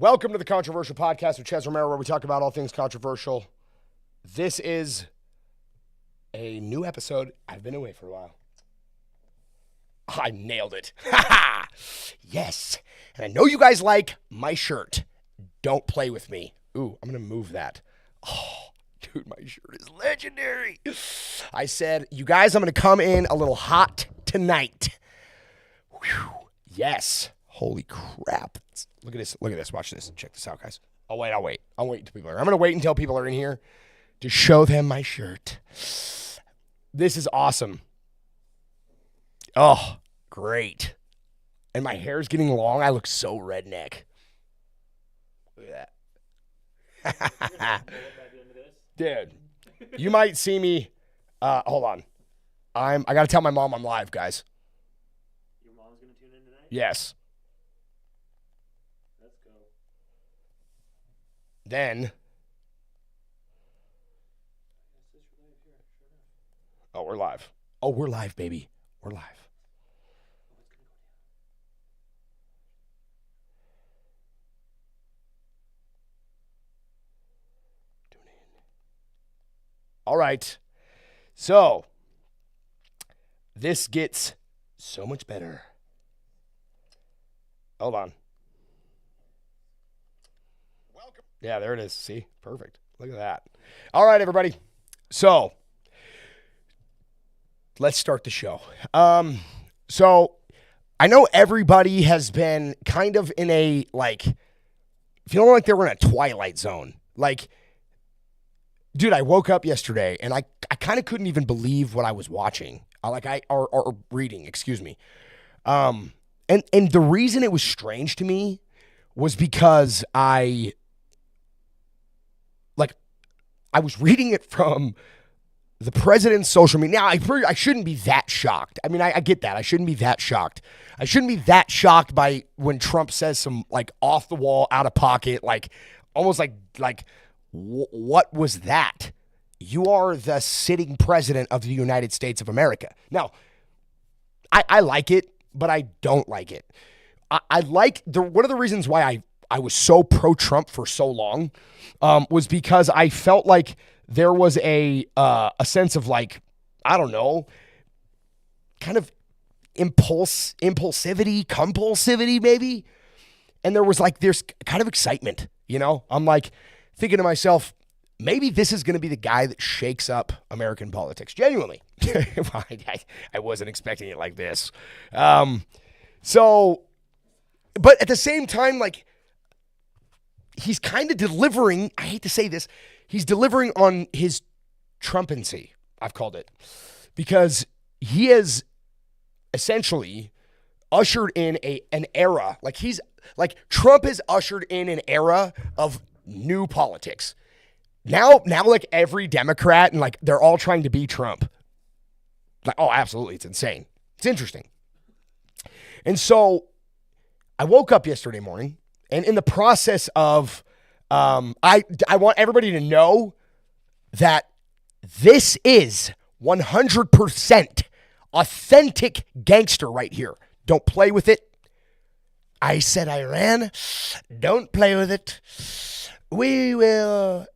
Welcome to the Controversial Podcast with Ches Romero, where we talk about all things controversial. This is a new episode. I've been away for a while. I nailed it. Yes. And I know you guys like my shirt. Don't play with me. Ooh, I'm going to move that. Oh, dude, my shirt is legendary. I said, you guys, I'm going to come in a little hot tonight. Whew. Yes. Holy crap. Look at this. Look at this. Watch this. Check this out, guys. I'll wait. I'll wait until people are. I'm going to wait until people are in here to show them my shirt. This is awesome. Oh, great. And my hair's getting long. I look so redneck. Look at that. Dude, you might see me. Hold on. I got to tell my mom I'm live, guys. Your mom's going to tune in tonight? Yes. Let's go. Then. Oh, we're live. Oh, we're live, baby. We're live. Tune in. All right. So, this gets so much better. Hold on. Welcome. Yeah, there it is. See? Perfect. Look at that. All right, everybody. So, let's start the show. So I know everybody has been kind of in a, feeling like they were in a twilight zone. Dude, I woke up yesterday and I kind of couldn't even believe what I was watching. Or reading, excuse me. And the reason it was strange to me was because I was reading it from the president's social media. Now, I shouldn't be that shocked. I mean, I get that. I shouldn't be that shocked. I shouldn't be that shocked by when Trump says some, off the wall, out of pocket, almost what was that? You are the sitting president of the United States of America. Now, I like it, but I don't like it. I like, one of the reasons why I was so pro-Trump for so long was because I felt like there was a sense of I don't know, kind of compulsivity maybe. And there's kind of excitement, you know? I'm thinking to myself, maybe this is going to be the guy that shakes up American politics. Genuinely. I wasn't expecting it like this. But at the same time, he's kind of delivering, I hate to say this, he's delivering on his Trumpancy, I've called it, because he has essentially ushered in an era. Trump has ushered in an era of new politics. Now, every Democrat and they're all trying to be Trump. Oh, absolutely, it's insane. It's interesting. And so, I woke up yesterday morning, and in the process of I want everybody to know that this is 100% authentic gangster right here. Don't play with it. I said Iran, don't play with it. We will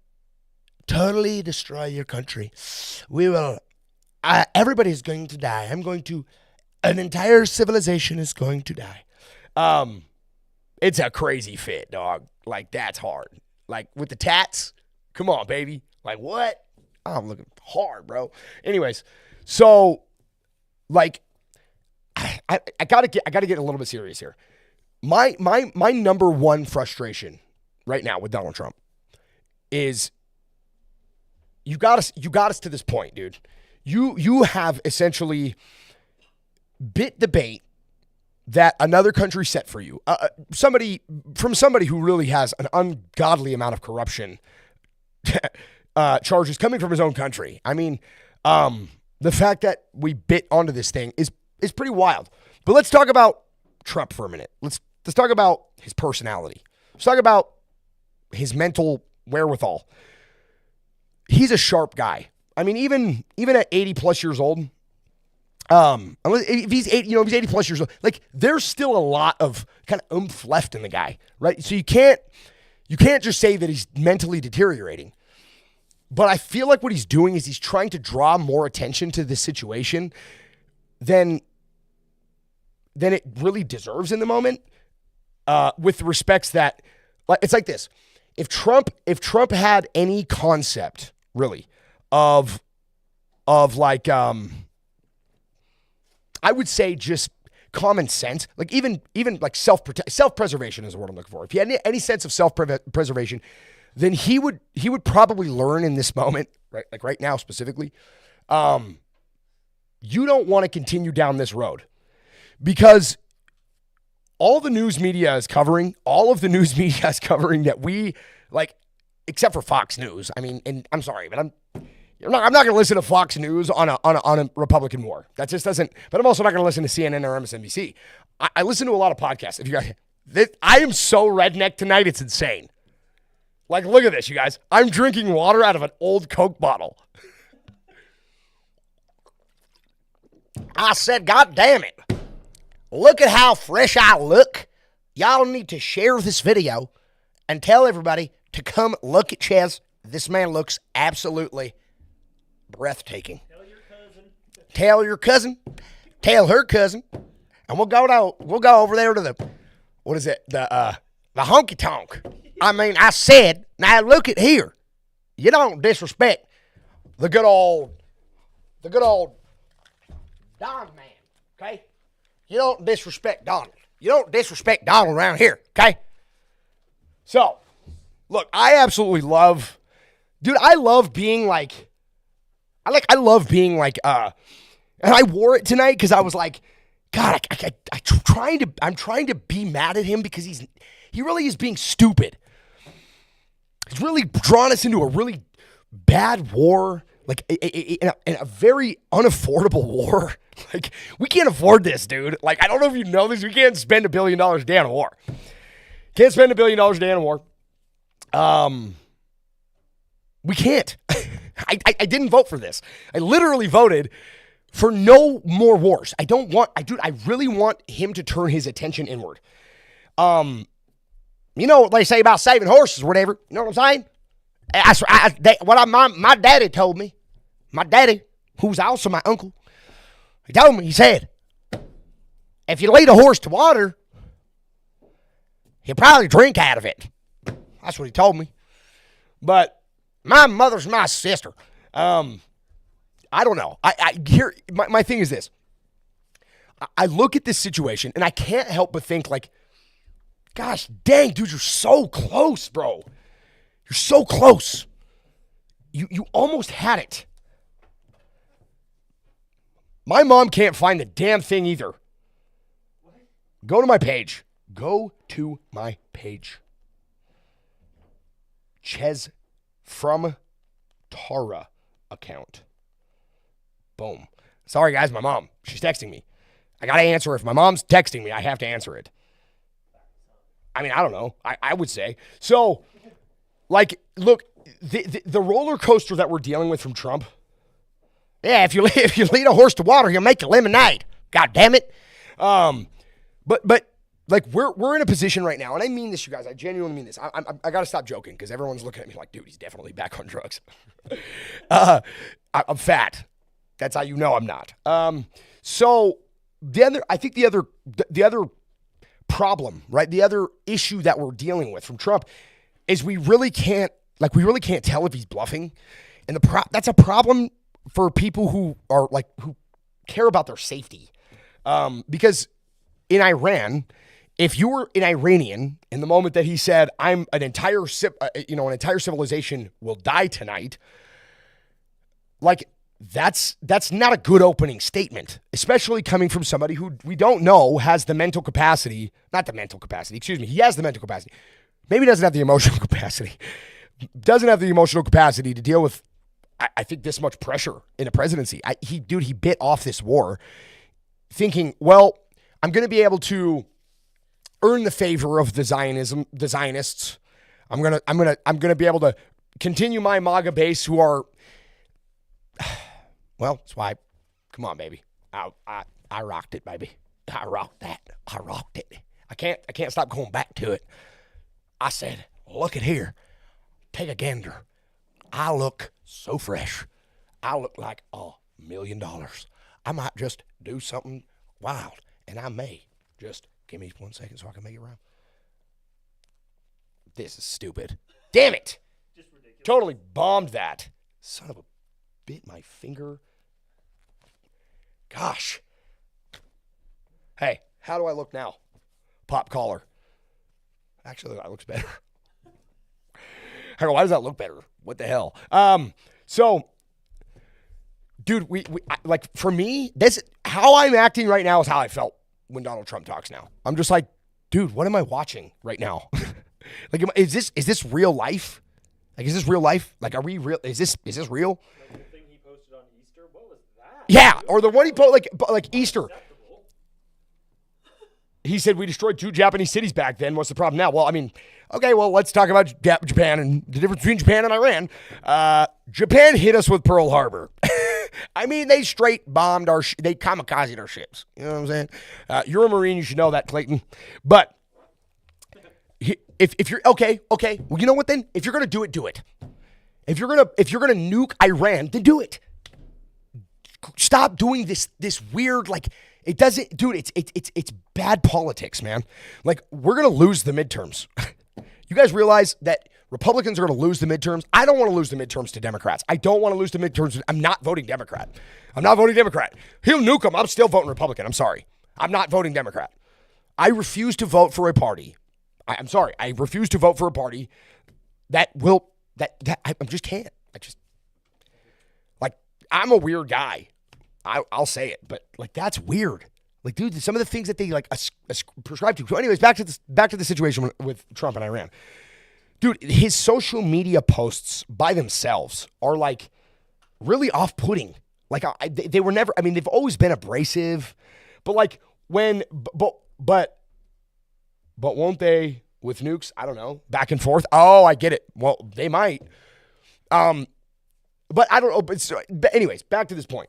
totally destroy your country. We will, everybody's going to die. An entire civilization is going to die. It's a crazy fit, dog. That's hard. With the tats, come on, baby. What? I'm looking hard, bro. Anyways, so, I gotta get a little bit serious here. My number one frustration right now with Donald Trump is you got us to this point, dude. You have essentially bit the bait that another country set for you. Somebody who really has an ungodly amount of corruption charges coming from his own country. I mean, the fact that we bit onto this thing is pretty wild. But let's talk about Trump for a minute. Let's talk about his personality. Let's talk about his mental wherewithal. He's a sharp guy. I mean, even at 80 plus years old, If he's 80, if he's 80 plus years old, like there's still a lot of kind of oomph left in the guy, right? So you can't just say that he's mentally deteriorating. But I feel like what he's doing is he's trying to draw more attention to this situation than it really deserves in the moment. With the respects that, it's like this: if Trump had any concept really of like I would say just common sense, like even like self-preservation is the word I'm looking for. If he had any sense of self-preservation, then he would probably learn in this moment, right? Like right now specifically, you don't want to continue down this road because all the news media is covering that we like, except for Fox News. I mean, and I'm sorry, but I'm not going to listen to Fox News on a Republican war. That just doesn't. But I'm also not going to listen to CNN or MSNBC. I listen to a lot of podcasts. If you guys, I am so redneck tonight, it's insane. Like, look at this, you guys. I'm drinking water out of an old Coke bottle. I said, God damn it. Look at how fresh I look. Y'all need to share this video and tell everybody to come look at Ches. This man looks absolutely breathtaking. Tell your cousin. Tell her cousin. And we'll go over there to the, what is it? The honky tonk. I mean, I said, now look at here. You don't disrespect the good old Don man, okay? You don't disrespect Donald. You don't disrespect Donald around here, okay? So, look, I absolutely love, dude, I love being like, and I wore it tonight because I was like, God, I'm trying to be mad at him because he really is being stupid. He's really drawn us into a really bad war, like in a very unaffordable war. Like, we can't afford this, dude. Like, I don't know if you know this. We can't spend $1 billion a day on a war. Can't spend $1 billion a day on a war. We can't. I didn't vote for this. I literally voted for no more wars. I really want him to turn his attention inward. You know what they say about saving horses or whatever. You know what I'm saying? My daddy told me. My daddy, who's also my uncle, he told me, he said, if you lead a horse to water, he'll probably drink out of it. That's what he told me. But my mother's my sister. I don't know. My thing is this. I look at this situation and I can't help but think like, gosh dang, dude, you're so close, bro. You're so close. You almost had it. My mom can't find the damn thing either. What? Go to my page. Ches from Tara account. Boom. Sorry, guys, my mom. She's texting me. I got to answer. If my mom's texting me, I have to answer it. I mean, I don't know. I would say. So, like, look, the roller coaster that we're dealing with from Trump. Yeah, if you lead a horse to water, he'll make a lemonade. God damn it. But like we're in a position right now, and I mean this, you guys. I genuinely mean this. I got to stop joking because everyone's looking at me like, dude, he's definitely back on drugs. I'm fat. That's how you know I'm not. So the other problem, right? The other issue that we're dealing with from Trump is we really can't tell if he's bluffing, and that's a problem for people who care about their safety. Because in Iran, if you were an Iranian in the moment that he said, "I'm an entire civilization will die tonight," like that's not a good opening statement, especially coming from somebody who we don't know has the mental capacity. Not the mental capacity. Excuse me. He has the mental capacity. Maybe doesn't have the emotional capacity. Doesn't have the emotional capacity to deal with, I think, this much pressure in a presidency. He bit off this war thinking, well, I'm going to be able to earn the favor of the Zionists. I'm going to be able to continue my MAGA base who are, well, that's why, come on, baby. I rocked it, baby. I rocked that. I rocked it. I can't stop going back to it. I said, look at here. Take a gander. I look so fresh. I look like $1,000,000. I might just do something wild, and I may just give me 1 second so I can make it rhyme. This is stupid. Damn it! Just ridiculous. Totally bombed that. Son of a bit my finger. Gosh. Hey, how do I look now? Pop collar. Actually, that looks better. Hang on, why does that look better? What the hell? So, dude, like for me, this how I'm acting right now is how I felt when Donald Trump talks now. I'm just like, dude, what am I watching right now? Like, is this real life? Like, is this real life? Like, are we real? Is this real? Like the thing he posted on Easter, what was that? Yeah, or the one he posted like Easter. He said we destroyed 2 Japanese cities back then. What's the problem now? Well, I mean, okay, well, let's talk about Japan and the difference between Japan and Iran. Japan hit us with Pearl Harbor. I mean, they straight bombed they kamikazed our ships. You know what I'm saying? You're a Marine, you should know that, Clayton. But if you're okay, well, you know what then? If you're gonna do it, do it. If you're gonna nuke Iran, then do it. Stop doing this weird, like, it doesn't, dude, it's bad politics, man. Like, we're going to lose the midterms. You guys realize that Republicans are going to lose the midterms? I don't want to lose the midterms to Democrats. I don't want to lose the midterms. I'm not voting Democrat. He'll nuke them. I'm still voting Republican. I'm sorry. I'm not voting Democrat. I refuse to vote for a party. I'm sorry. I refuse to vote for a party that I just can't. I'm a weird guy. I'll say it, but like that's weird. Like, dude, some of the things that they like prescribe to. So, anyways, back to the situation with Trump and Iran. Dude, his social media posts by themselves are like really off-putting. Like they were never. I mean, they've always been abrasive, but like but won't they with nukes? I don't know. Back and forth. Oh, I get it. Well, they might. But I don't know. But anyways, back to this point.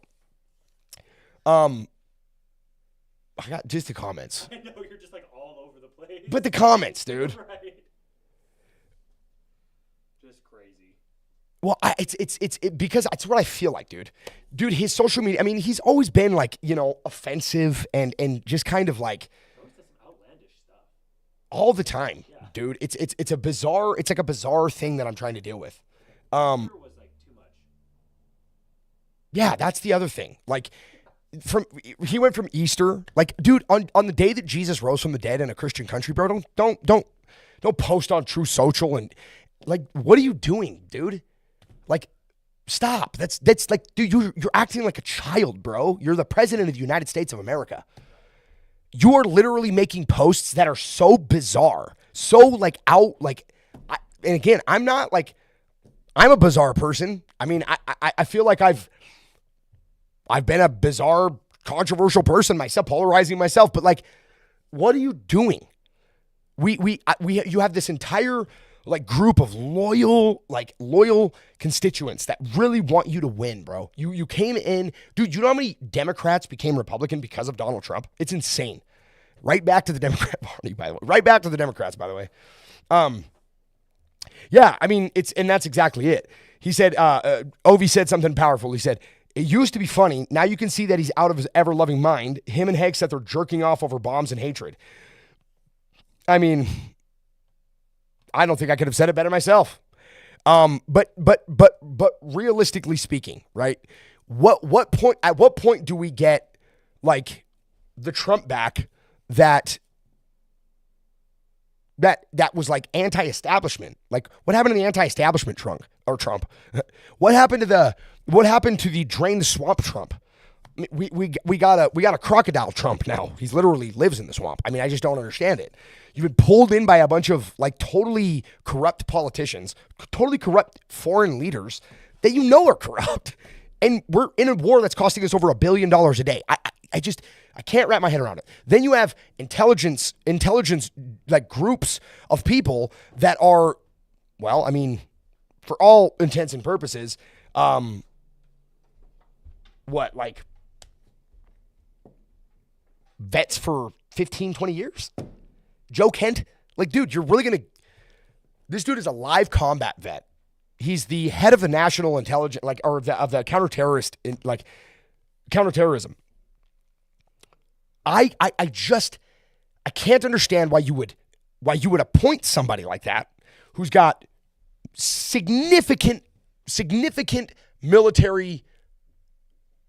I got just the comments. I know, you're just like all over the place. But the comments, dude. Right. Just crazy. Well, it's because that's what I feel like, dude. Dude, his social media, I mean, he's always been like, you know, offensive and just kind of like Some outlandish stuff. all the time, Yeah. dude. It's like a bizarre thing that I'm trying to deal with. Was like too much. Yeah, that's the other thing. Like, he went from Easter, like, dude, on the day that Jesus rose from the dead in a Christian country, bro. Don't post on True Social and like, what are you doing, dude? Like, stop. That's like, dude, you're acting like a child, bro. You're the president of the United States of America. You are literally making posts that are so bizarre, so like out, like, and again, I'm not like, I'm a bizarre person. I mean, I feel like I've been a bizarre, controversial person myself, polarizing myself, but like, what are you doing? You have this entire like group of loyal constituents that really want you to win, bro. You came in, dude, you know how many Democrats became Republican because of Donald Trump? It's insane. Right back to the Democrat Party, by the way. Right back to the Democrats, by the way. Yeah, I mean, and that's exactly it. He said, Ovi said something powerful. He said, it used to be funny. Now you can see that he's out of his ever-loving mind. Him and Hegg said they're jerking off over bombs and hatred. I mean, I don't think I could have said it better myself. But realistically speaking, right? At what point do we get like the Trump back that was like anti-establishment? Like, what happened to the anti-establishment Trump? What happened to the drain the swamp Trump? We got a crocodile Trump now. He's literally lives in the swamp. I mean, I just don't understand it. You've been pulled in by a bunch of like totally corrupt politicians, totally corrupt foreign leaders that you know are corrupt. And we're in a war that's costing us over $1 billion a day. I can't wrap my head around it. Then you have intelligence like groups of people that are, well, I mean, for all intents and purposes, vets for 15, 20 years. Joe Kent, like, dude, you're really going to, this dude is a live combat vet. He's the head of the national intelligence, like, or of the counterterrorist, like, counterterrorism. I can't understand why you would appoint somebody like that who's got significant military,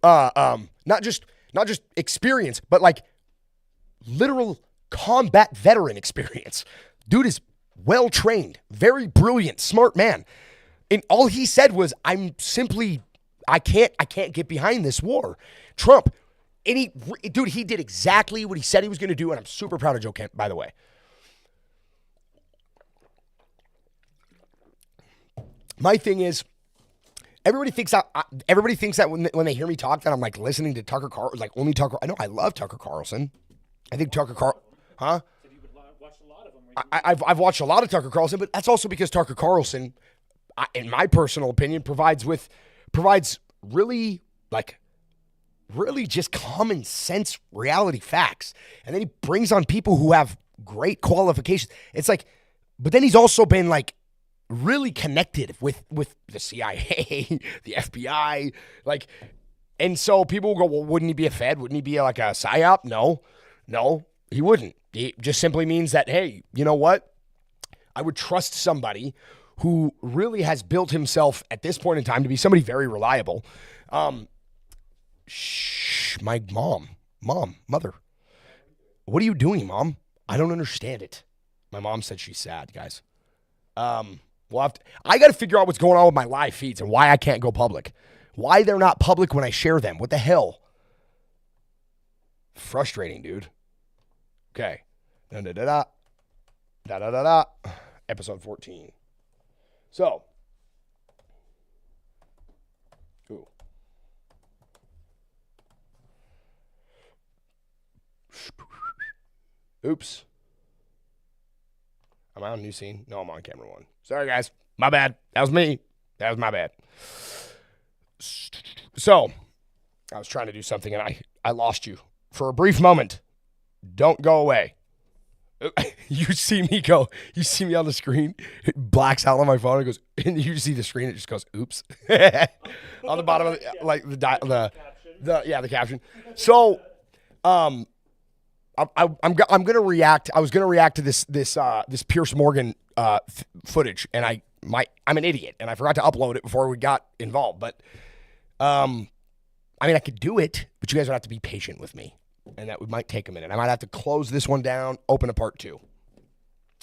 not just experience, but like literal combat veteran experience. Dude is well trained, very brilliant, smart man. And all he said was, I can't get behind this war. Trump, and he did exactly what he said he was going to do, and I'm super proud of Joe Kent, by the way. My thing is, everybody thinks that when they hear me talk that I'm like listening to Tucker Carlson, like only Tucker. I know I love Tucker Carlson. I think Tucker Carlson, huh? I've watched a lot of Tucker Carlson, but that's also because Tucker Carlson, in my personal opinion, provides really just common sense reality facts. And then he brings on people who have great qualifications. It's like, but then he's also been like really connected with the CIA, the FBI, like, and so people will go, well, wouldn't he be a Fed? Wouldn't he be like a PSYOP? No, he wouldn't. It just simply means that, hey, you know what? I would trust somebody who really has built himself at this point in time to be somebody very reliable. My mother. What are you doing, Mom? I don't understand it. My mom said she's sad, guys. I got to figure out what's going on with my live feeds and why I can't go public. Why they're not public when I share them. What the hell? Frustrating, dude. Okay. Da-da-da-da. Episode 14. So. Ooh. Oops. Am I on new scene? No, I'm on camera one. Sorry, guys. My bad. That was me. That was my bad. So, I was trying to do something and I lost you for a brief moment. Don't go away. You see me on the screen. It blacks out on my phone. It goes, and you see the screen. It just goes, oops. On the bottom of the caption. So, I'm gonna react. I was gonna react to this Pierce Morgan footage, and I'm an idiot, and I forgot to upload it before we got involved. But I mean, I could do it, but you guys would have to be patient with me, and that might take a minute. I might have to close this one down, open a part 2.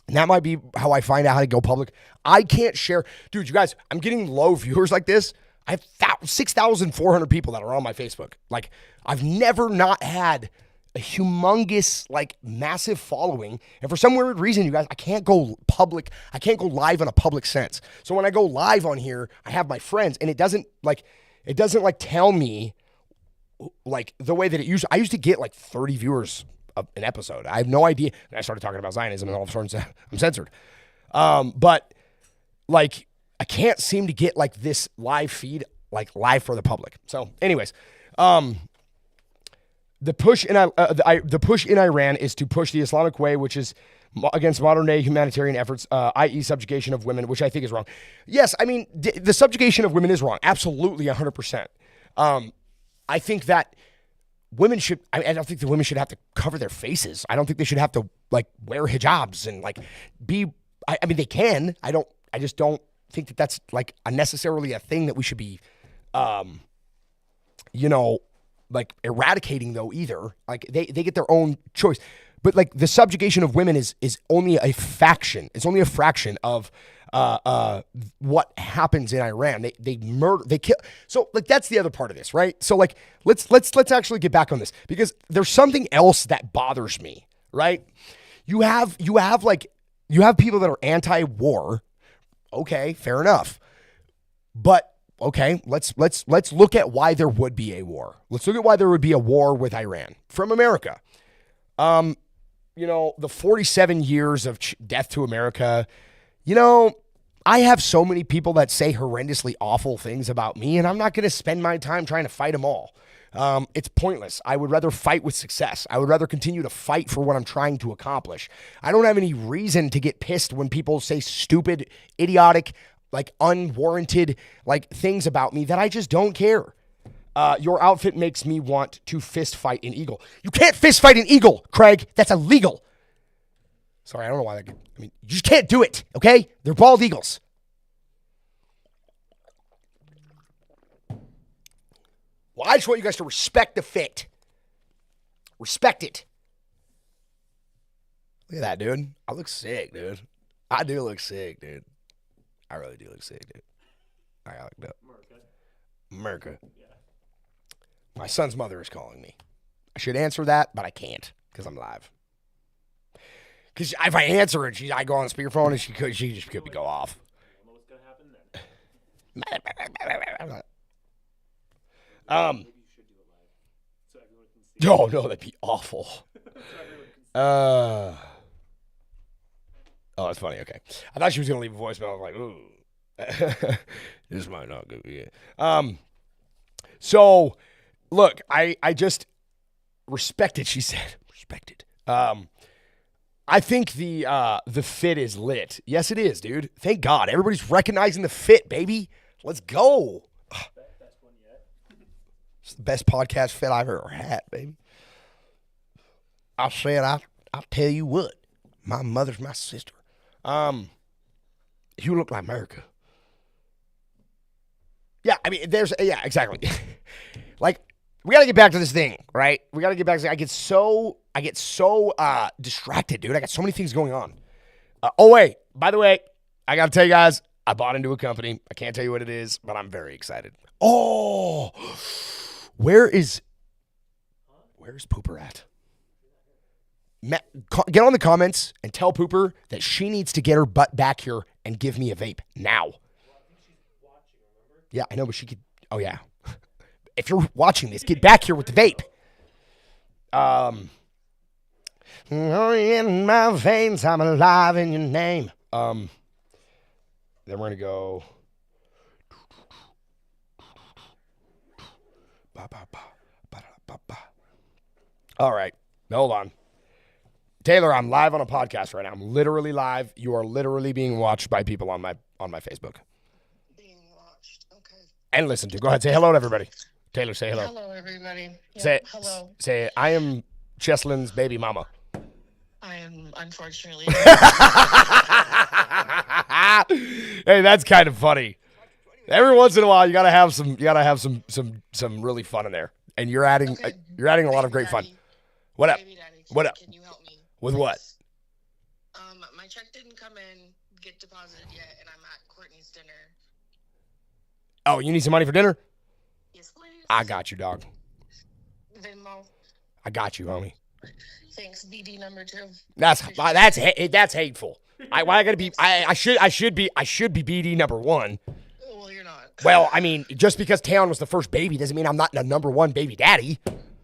And that might be how I find out how to go public. I can't share. Dude, you guys, I'm getting low viewers like this. I have 6,400 people that are on my Facebook. Like, I've never not had a humongous, like, massive following. And for some weird reason, you guys, I can't go public. I can't go live in a public sense. So when I go live on here, I have my friends, and it doesn't tell me, like, the way that it used. I used to get, like, 30 viewers an episode. I have no idea. And I started talking about Zionism, and all of a sudden I'm censored. But, like, I can't seem to get, like, this live feed, like, live for the public. So, anyways, the push in Iran is to push the Islamic way, which is against modern-day humanitarian efforts, i.e. subjugation of women, which I think is wrong. Yes, I mean, the subjugation of women is wrong. Absolutely, 100%. I think that women should, I don't think that women should have to cover their faces. I don't think they should have to, like, wear hijabs and, like, I mean, they can. I just don't think that that's, like, necessarily a thing that we should be, like, eradicating, though, either. Like, they get their own choice. But, like, the subjugation of women is only a faction. It's only a fraction of what happens in Iran. They murder, they kill. So, like, that's the other part of this, right? So, like, let's actually get back on this, because there's something else that bothers me, right? You have people that are anti-war. Okay, fair enough. But okay, let's look at why there would be a war. Let's look at why there would be a war with Iran from America. The 47 years of death to America. I have so many people that say horrendously awful things about me, and I'm not going to spend my time trying to fight them all. It's pointless. I would rather fight with success. I would rather continue to fight for what I'm trying to accomplish. I don't have any reason to get pissed when people say stupid, idiotic, like unwarranted, like things about me that I just don't care. Your outfit makes me want to fist fight an eagle. You can't fist fight an eagle, Craig. That's illegal. Sorry, I don't know why that. I mean, you just can't do it, okay? They're bald eagles. Well, I just want you guys to respect the fit. Respect it. Look at that, dude. I look sick, dude. I do look sick, dude. I really do look sick, dude. I got looked up. America. Yeah. My son's mother is calling me. I should answer that, but I can't because I'm live. Because if I answer it, I go on speakerphone and she just could go off. What's gonna happen then? Maybe you should do it live so everyone can see. Oh no, that'd be awful. Oh, that's funny. Okay, I thought she was gonna leave a voicemail. I'm like, ooh, this might not go good. So, look, I just respect it. She said, respect it. I think the fit is lit. Yes, it is, dude. Thank God. Everybody's recognizing the fit, baby. Let's go. Best one yet. It's the best podcast fit I've ever had, baby. I said, I'll tell you what. My mother's my sister. You look like America. Yeah, I mean, yeah, exactly. Like, we got to get back to this thing, right? We got to get back to I get so distracted, dude. I got so many things going on. Oh, wait. By the way, I got to tell you guys, I bought into a company. I can't tell you what it is, but I'm very excited. Oh, where's Pooper at? Matt, get on the comments and tell Pooper that she needs to get her butt back here and give me a vape now. Well, I think she's watching, remember? Yeah, I know, but she could. Oh, yeah. If you're watching this, get back here with the vape. In my veins, I'm alive in your name. Then we're going to go. All right. Hold on. Taylor, I'm live on a podcast right now. I'm literally live. You are literally being watched by people on my Facebook. Being watched. Okay. And listened to. Go ahead. Say hello to everybody. Taylor, say hello. Hello, everybody. Say, hello. Say, I am Cheslin's baby mama. I am, unfortunately. Hey, that's kind of funny. Every once in a while, you gotta have some really fun in there, and you're adding a lot of great fun. What up? Baby Daddy, What up? Can you help me? With what? My check didn't come in, get deposited yet, and I'm at Courtney's dinner. Oh, you need some money for dinner? Yes, please. I got you, dog. Venmo. I got you, homie. Thanks, BD number 2. That's hateful. Why I gotta be? I should be BD number 1. Well, you're not. Well, I mean, just because Taylor was the first baby doesn't mean I'm not the number 1 baby daddy.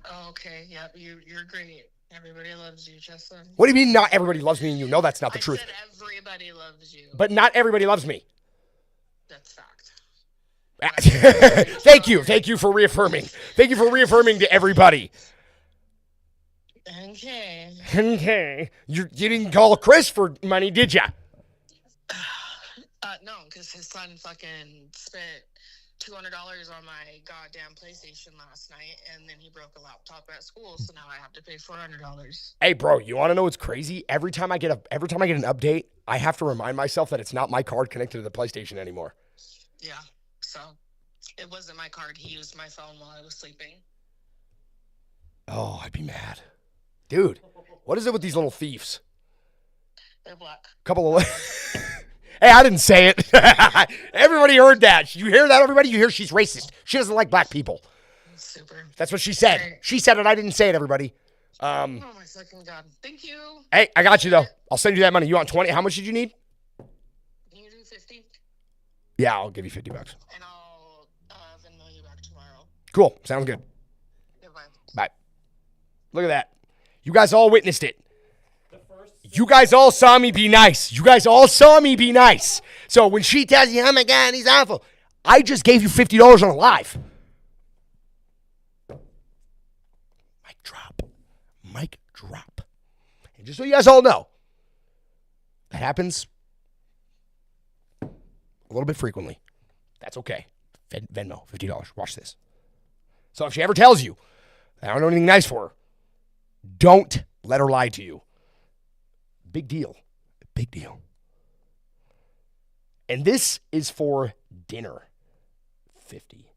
Oh, okay. Yep. You're great. Everybody loves you, Cheslin. What do you mean not everybody loves me and you know that's not the truth? I said everybody loves you. But not everybody loves me. That's fact. Thank you. Thank you for reaffirming. Thank you for reaffirming to everybody. Okay. Okay. You didn't call Chris for money, did ya? No, because his son fucking spent $200 on my goddamn PlayStation last night, and then he broke a laptop at school, so now I have to pay $400. Hey, bro, you want to know what's crazy? Every time I get an update, I have to remind myself that it's not my card connected to the PlayStation anymore. Yeah, so it wasn't my card. He used my phone while I was sleeping. Oh, I'd be mad. Dude, what is it with these little thieves? They're black. Couple of... Hey, I didn't say it. Everybody heard that. You hear that, everybody? You hear she's racist. She doesn't like black people. Super. That's what she said. Right. She said it. I didn't say it, everybody. Oh, my fucking God. Thank you. Hey, I got you, though. I'll send you that money. You want 20? How much did you need? Can you do 50? Yeah, I'll give you $50. And I'll Venmo you back tomorrow. Cool. Sounds good. Goodbye. Bye. Look at that. You guys all witnessed it. You guys all saw me be nice. You guys all saw me be nice. So when she tells you, oh my God, he's awful, I just gave you $50 on a live. Mic drop. And just so you guys all know, that happens a little bit frequently. That's okay. Venmo, $50. Watch this. So if she ever tells you, I don't know anything nice for her, don't let her lie to you. Big deal. Big deal. And this is for dinner. 50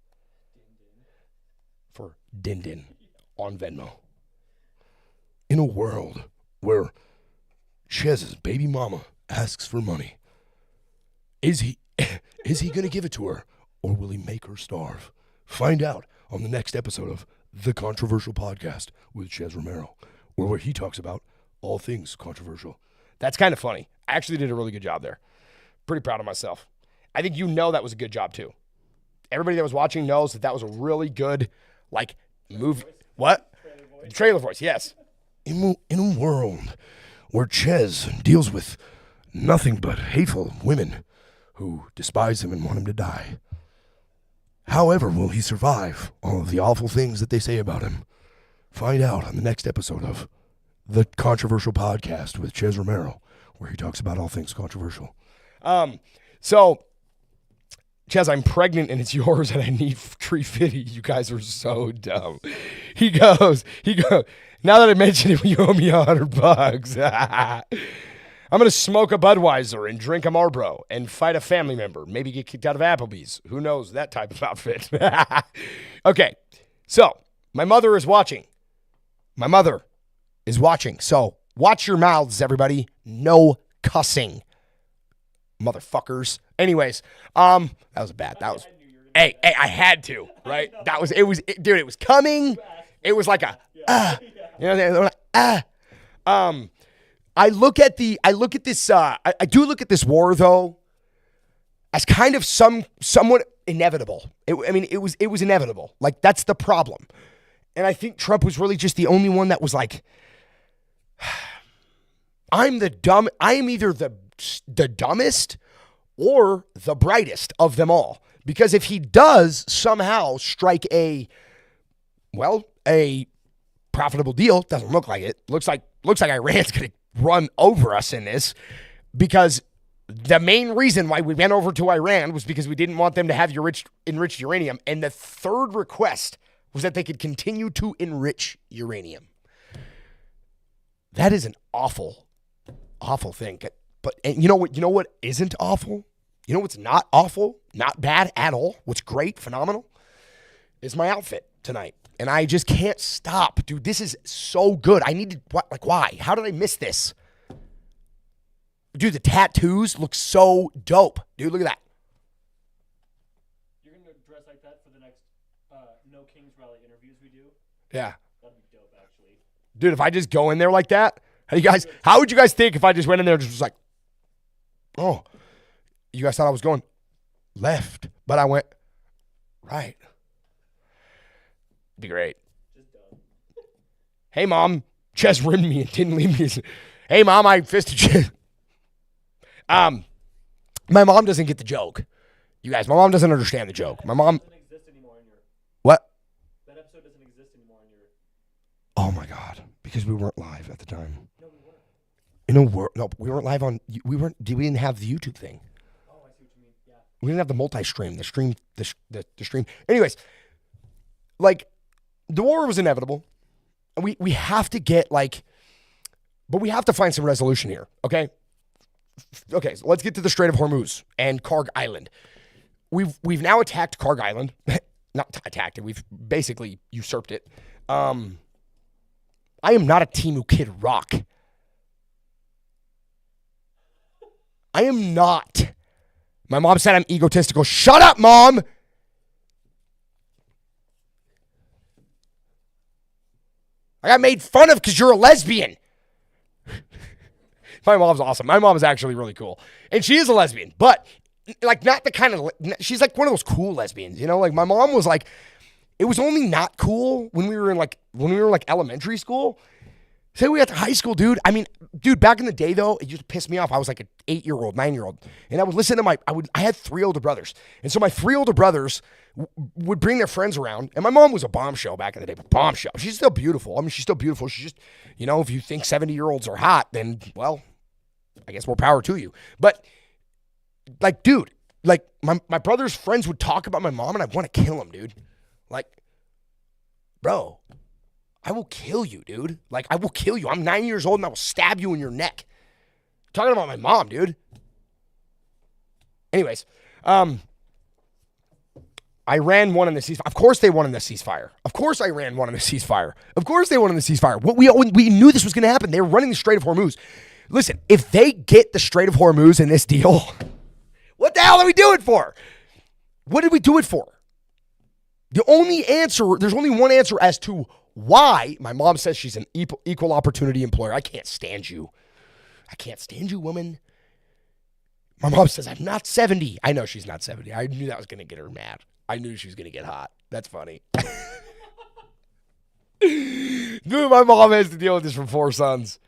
for Din Din on Venmo. In a world where Chez's baby mama asks for money, is he going to give it to her, or will he make her starve? Find out on the next episode of The Controversial Podcast with Chez Romero, where he talks about all things controversial. That's kind of funny. I actually did a really good job there. Pretty proud of myself. I think that was a good job too. Everybody that was watching knows that was a really good, move. What? Trailer voice, yes. In a world where Chez deals with nothing but hateful women who despise him and want him to die, however will he survive all of the awful things that they say about him? Find out on the next episode of The Controversial Podcast with Chez Romero, where he talks about all things controversial. So, Chez, I'm pregnant and it's yours and I need $350. You guys are so dumb. He goes, now that I mentioned it, you owe me $100. I'm going to smoke a Budweiser and drink a Marlboro and fight a family member. Maybe get kicked out of Applebee's. Who knows that type of outfit. Okay, so my mother is watching. So watch your mouths, everybody. No cussing. Motherfuckers. Anyways, that was bad. Hey, I had to, right? It was coming. It was like I do look at this war though as kind of somewhat inevitable. It was inevitable. Like, that's the problem. And I think Trump was really just the only one that was like, I am either the dumbest or the brightest of them all. Because if he does somehow strike a profitable deal, doesn't look like it. Looks like Iran's going to run over us in this, because the main reason why we went over to Iran was because we didn't want them to have enriched uranium. And the third request was that they could continue to enrich uranium. That is an awful, awful thing. But you know what isn't awful? You know what's not awful? Not bad at all. What's great, phenomenal, is my outfit tonight. And I just can't stop. Dude, this is so good. I need to, why? How did I miss this? Dude, the tattoos look so dope. Dude, look at that. You're going to dress like that for the next No Kings Rally interviews we do? Yeah. That'd be dope, actually. Dude, if I just go in there like that, how would you guys think if I just went in there and just was like, oh, you guys thought I was going left, but I went right. Be great. Just dumb. Hey, Mom, Chez rimmed me and didn't leave me. Hey, Mom, I fisted Chez. My mom doesn't get the joke. You guys, my mom doesn't understand the joke. My mom. Doesn't exist anymore in your. What? That episode doesn't exist anymore in your. Oh my God! Because we weren't live at the time. No, we weren't. No, we weren't live on. We didn't have the YouTube thing. Oh, I see what you mean. Yeah. We didn't have the multi-stream. The stream. Anyways, the war was inevitable. We have to but we have to find some resolution here. Okay. Okay, so let's get to the Strait of Hormuz and Karg Island. We've now attacked Karg Island. Not attacked it. We've basically usurped it. I am not a team who Kid Rock. I am not. My mom said I'm egotistical. Shut up, Mom! I got made fun of because you're a lesbian. My mom's awesome. My mom is actually really cool. And she is a lesbian, but not the kind of, she's like one of those cool lesbians, my mom was like, it was only not cool when we were in elementary school. Say we got to high school, dude. I mean, dude, back in the day, though, it used to piss me off. I was like an 8-year-old, 9-year-old. And I would listen to I had 3 older brothers. And so my 3 older brothers would bring their friends around. And my mom was a bombshell back in the day, but bombshell. She's still beautiful. I mean, she's still beautiful. She's just, if you think 70-year-olds are hot, then, well, I guess more power to you. But, like, dude, like, my brother's friends would talk about my mom, and I'd want to kill him, dude. Like, bro, I will kill you, dude. Like, I will kill you. I'm 9 years old, and I will stab you in your neck. Talking about my mom, dude. Anyways, Iran won in the ceasefire. Of course they won in the ceasefire. Of course Iran won in the ceasefire. Of course they won in the ceasefire. We knew this was going to happen. They were running the Strait of Hormuz. Listen, if they get the Strait of Hormuz in this deal, what the hell are we doing it for? What did we do it for? There's only one answer as to why. My mom says she's an equal opportunity employer. I can't stand you. I can't stand you, woman. My mom says I'm not 70. I know she's not 70. I knew that was going to get her mad. I knew she was going to get hot. That's funny. Dude, my mom has to deal with this from 4 sons.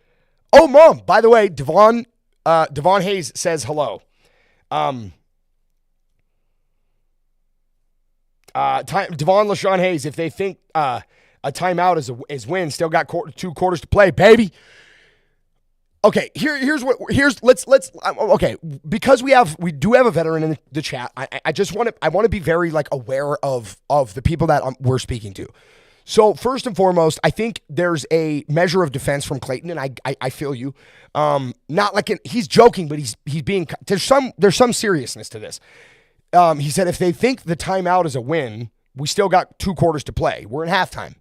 Oh, Mom, by the way, Devon Hayes says hello. Devon LaShawn Hayes, if they think a timeout is win, still got 2 quarters to play, baby. Okay, okay, because we do have a veteran in the chat. I want to be very like aware of the people that we're speaking to. So first and foremost, I think there's a measure of defense from Clayton, and I feel you. Not like he's joking, but he's being there's some seriousness to this. He said if they think the timeout is a win, we still got 2 quarters to play. We're in halftime.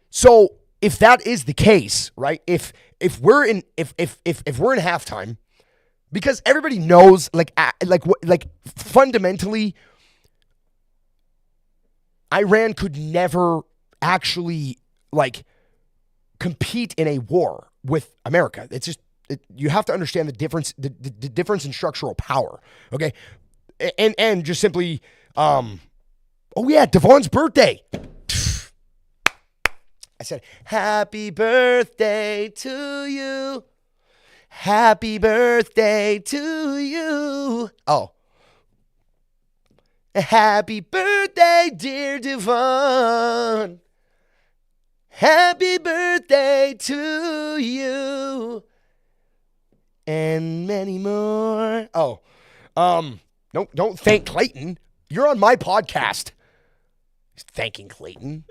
So if that is the case, right? If we're in halftime, because everybody knows like fundamentally, Iran could never actually like compete in a war with America. It's just you have to understand the difference in structural power. Okay, and just simply, oh yeah, Devon's birthday. I said, happy birthday to you. Happy birthday to you. Oh. Happy birthday, dear Devon. Happy birthday to you. And many more. Oh. Don't thank Clayton. You're on my podcast. He's thanking Clayton.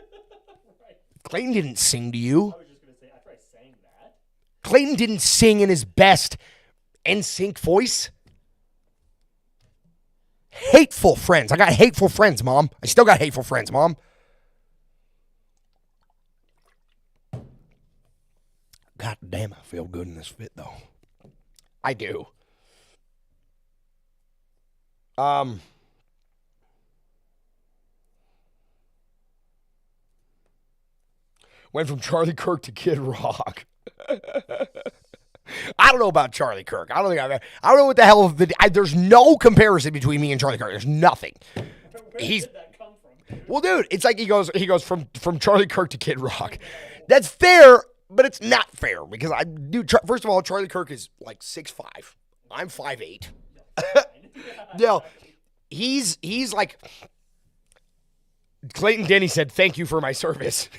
Clayton didn't sing to you. I was just going to say, after I sang that. Clayton didn't sing in his best NSYNC voice. Hateful friends. I got hateful friends, Mom. I still got hateful friends, Mom. God damn, I feel good in this fit, though. I do. Went from Charlie Kirk to Kid Rock. I don't know about Charlie Kirk. I don't know what the hell. There's no comparison between me and Charlie Kirk. There's nothing. Where did that come from? Well, dude, it's like he goes from Charlie Kirk to Kid Rock. That's fair, but it's not fair because first of all, Charlie Kirk is like 6'5". I'm 5'8". No, he's like Clayton Denny said, "Thank you for my service."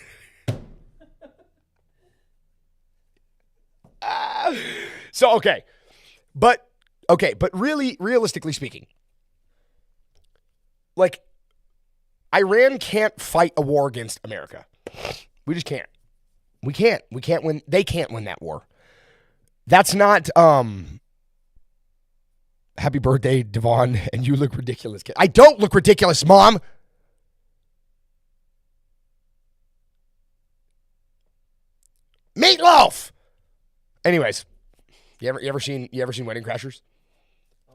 So but really, realistically speaking, like Iran can't fight a war against America. We just can't. We can't win. They can't win that war. That's not. Happy birthday, Devon, and you look ridiculous, kid. I don't look ridiculous, Mom. Meatloaf. Anyways, you ever seen Wedding Crashers?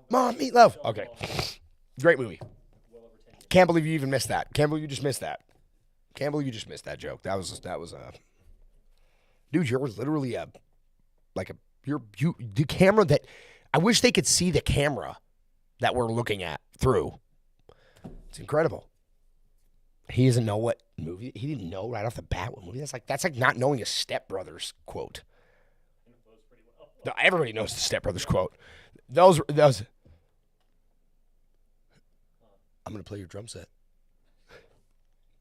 Mom, Meatloaf. Okay, great movie. Can't believe you even missed that. Can't believe you just missed that. Can't believe you just missed that joke. That was dude. You're literally the camera that I wish they could see the camera that we're looking at through. It's incredible. He doesn't know what movie. He didn't know right off the bat what movie. That's like not knowing a Step Brothers quote. No, everybody knows the Step Brothers quote. Those. I'm gonna play your drum set.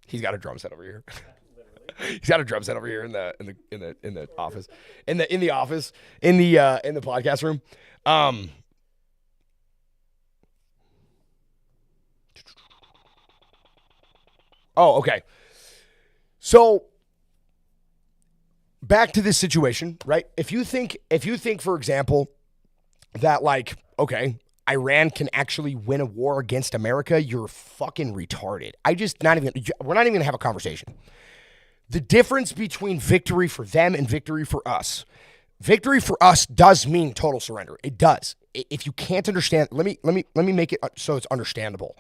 He's got a drum set over here. He's got a drum set over here in the office, in the office, in the podcast room. Oh, okay. So back to this situation, right? If you think, for example, that like, okay, Iran can actually win a war against America, you're fucking retarded. We're not even gonna have a conversation. The difference between victory for them and victory for us does mean total surrender. It does. If you can't understand, let me make it so it's understandable.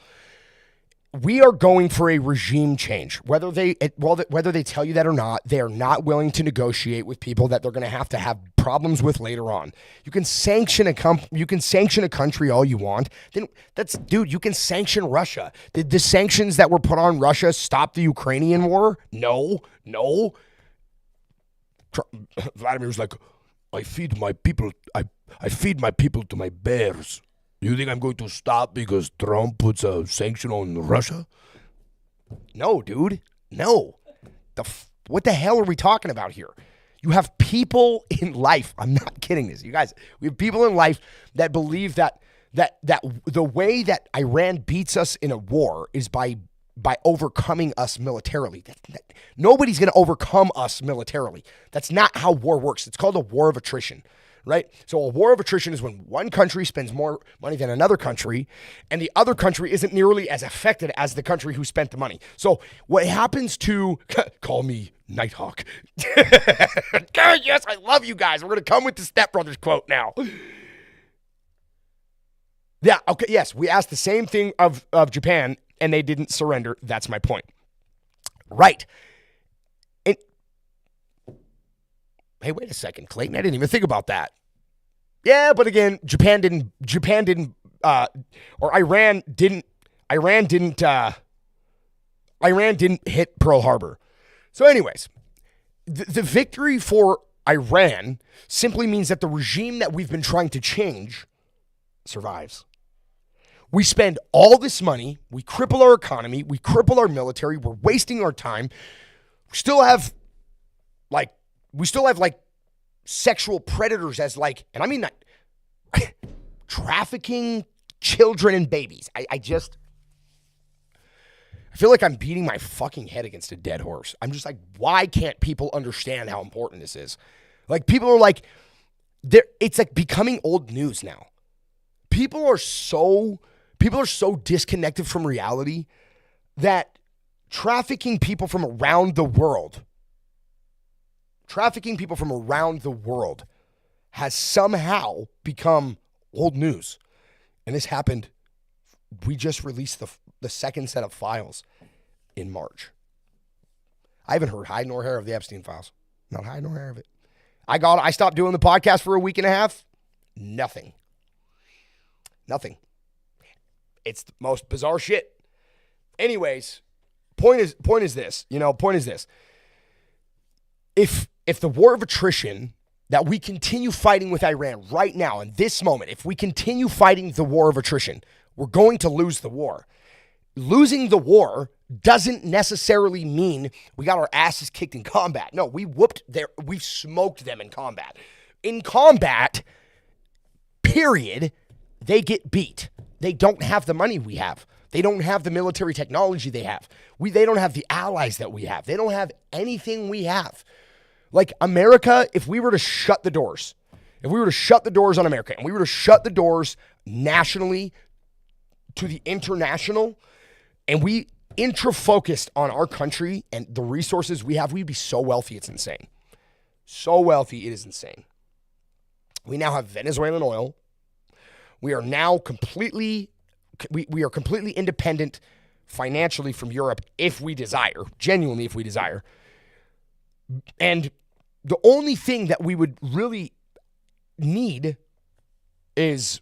We are going for a regime change. Whether they tell you that or not, they are not willing to negotiate with people that they're going to have problems with later on. You can sanction a country all you want. Then you can sanction Russia. Did the sanctions that were put on Russia stop the Ukrainian war? No. Vladimir's like, I feed my people to my bears. You think I'm going to stop because Trump puts a sanction on Russia? No, dude. No. What the hell are we talking about here? You have people in life. I'm not kidding this. You guys, we have people in life that believe that the way that Iran beats us in a war is by overcoming us militarily. Nobody's going to overcome us militarily. That's not how war works. It's called a war of attrition. Right? So a war of attrition is when one country spends more money than another country, and the other country isn't nearly as affected as the country who spent the money. So what happens to, call me Nighthawk. Yes, I love you guys. We're going to come with the Step Brothers quote now. Yeah, okay, yes, we asked the same thing of Japan, and they didn't surrender. That's my point. Right. Hey, wait a second, Clayton. I didn't even think about that. Yeah, but again, Iran didn't hit Pearl Harbor. So anyways, the victory for Iran simply means that the regime that we've been trying to change survives. We spend all this money, we cripple our economy, we cripple our military, we're wasting our time. We still have sexual predators as and I mean not trafficking children and babies. I feel like I'm beating my fucking head against a dead horse. I'm just like, why can't people understand how important this is? Like, people are like, it's like becoming old news now. People are so disconnected from reality that trafficking people from around the world has somehow become old news. And this happened. We just released the second set of files in March. I haven't heard hide nor hair of the Epstein files. Not hide nor hair of it. I stopped doing the podcast for a week and a half. Nothing. It's the most bizarre shit. Anyways, point is this. If the war of attrition that we continue fighting with Iran right now in this moment, if we continue fighting the war of attrition, we're going to lose the war. Losing the war doesn't necessarily mean we got our asses kicked in combat. No, we smoked them in combat. In combat, period, they get beat. They don't have the money we have. They don't have the military technology they have. They don't have the allies that we have. They don't have anything we have. Like America, if we were to shut the doors on America, and we were to shut the doors nationally to the international, and we intra-focused on our country and the resources we have, we'd be so wealthy, it's insane. So wealthy, it is insane. We now have Venezuelan oil. We are now completely independent financially from Europe if we desire, genuinely if we desire. And the only thing that we would really need is,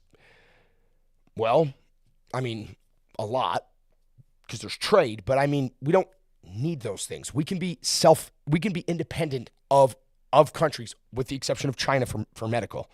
a lot, because there's trade, but we don't need those things. We can be independent of countries, with the exception of China for medical.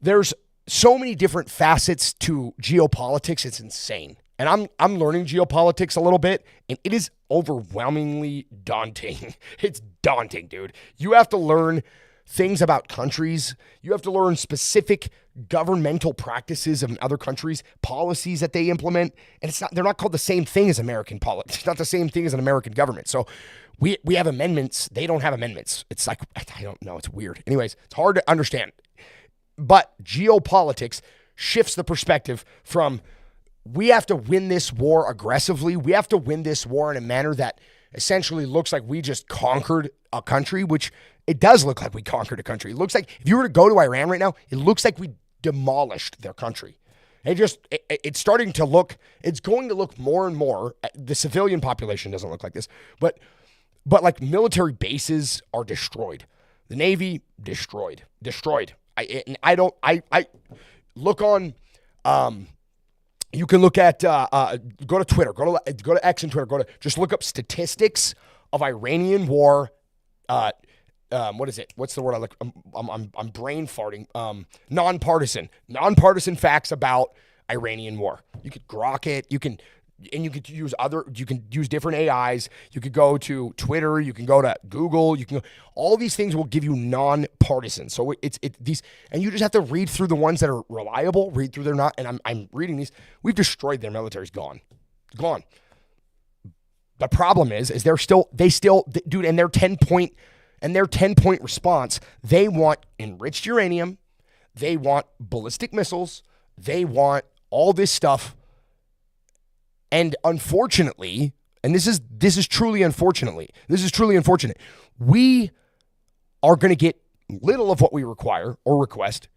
There's so many different facets to geopolitics. It's insane. And I'm learning geopolitics a little bit, and it is overwhelmingly daunting. It's daunting, dude. You have to learn things about countries. You have to learn specific governmental practices of other countries, policies that they implement, and they're not called the same thing as American politics. It's not the same thing as an American government. So we have amendments. They don't have amendments. It's like, I don't know. It's weird. Anyways, it's hard to understand. But geopolitics shifts the perspective from, we have to win this war aggressively. We have to win this war in a manner that essentially looks like we just conquered a country, which it does look like we conquered a country. It looks like, if you were to go to Iran right now, it looks like we demolished their country. It's starting to look, it's going to look more and more, the civilian population doesn't look like this, but like military bases are destroyed. The Navy, destroyed. I look on, you can look at, go to Twitter, go to X and Twitter, just look up statistics of Iranian war. What is it? What's the word I look? I'm brain farting. Nonpartisan facts about Iranian war. You could grok it. You can use different AIs. You could go to Twitter. You can go to Google. All these things will give you nonpartisan. So it's these, and you just have to read through the ones that are reliable. Read through they're not. And I'm reading these. We've destroyed their military's gone. The problem is they still, dude, and their 10-point response, they want enriched uranium, they want ballistic missiles, they want all this stuff. And unfortunately, and this is truly unfortunate, we are going to get little of what we require or request.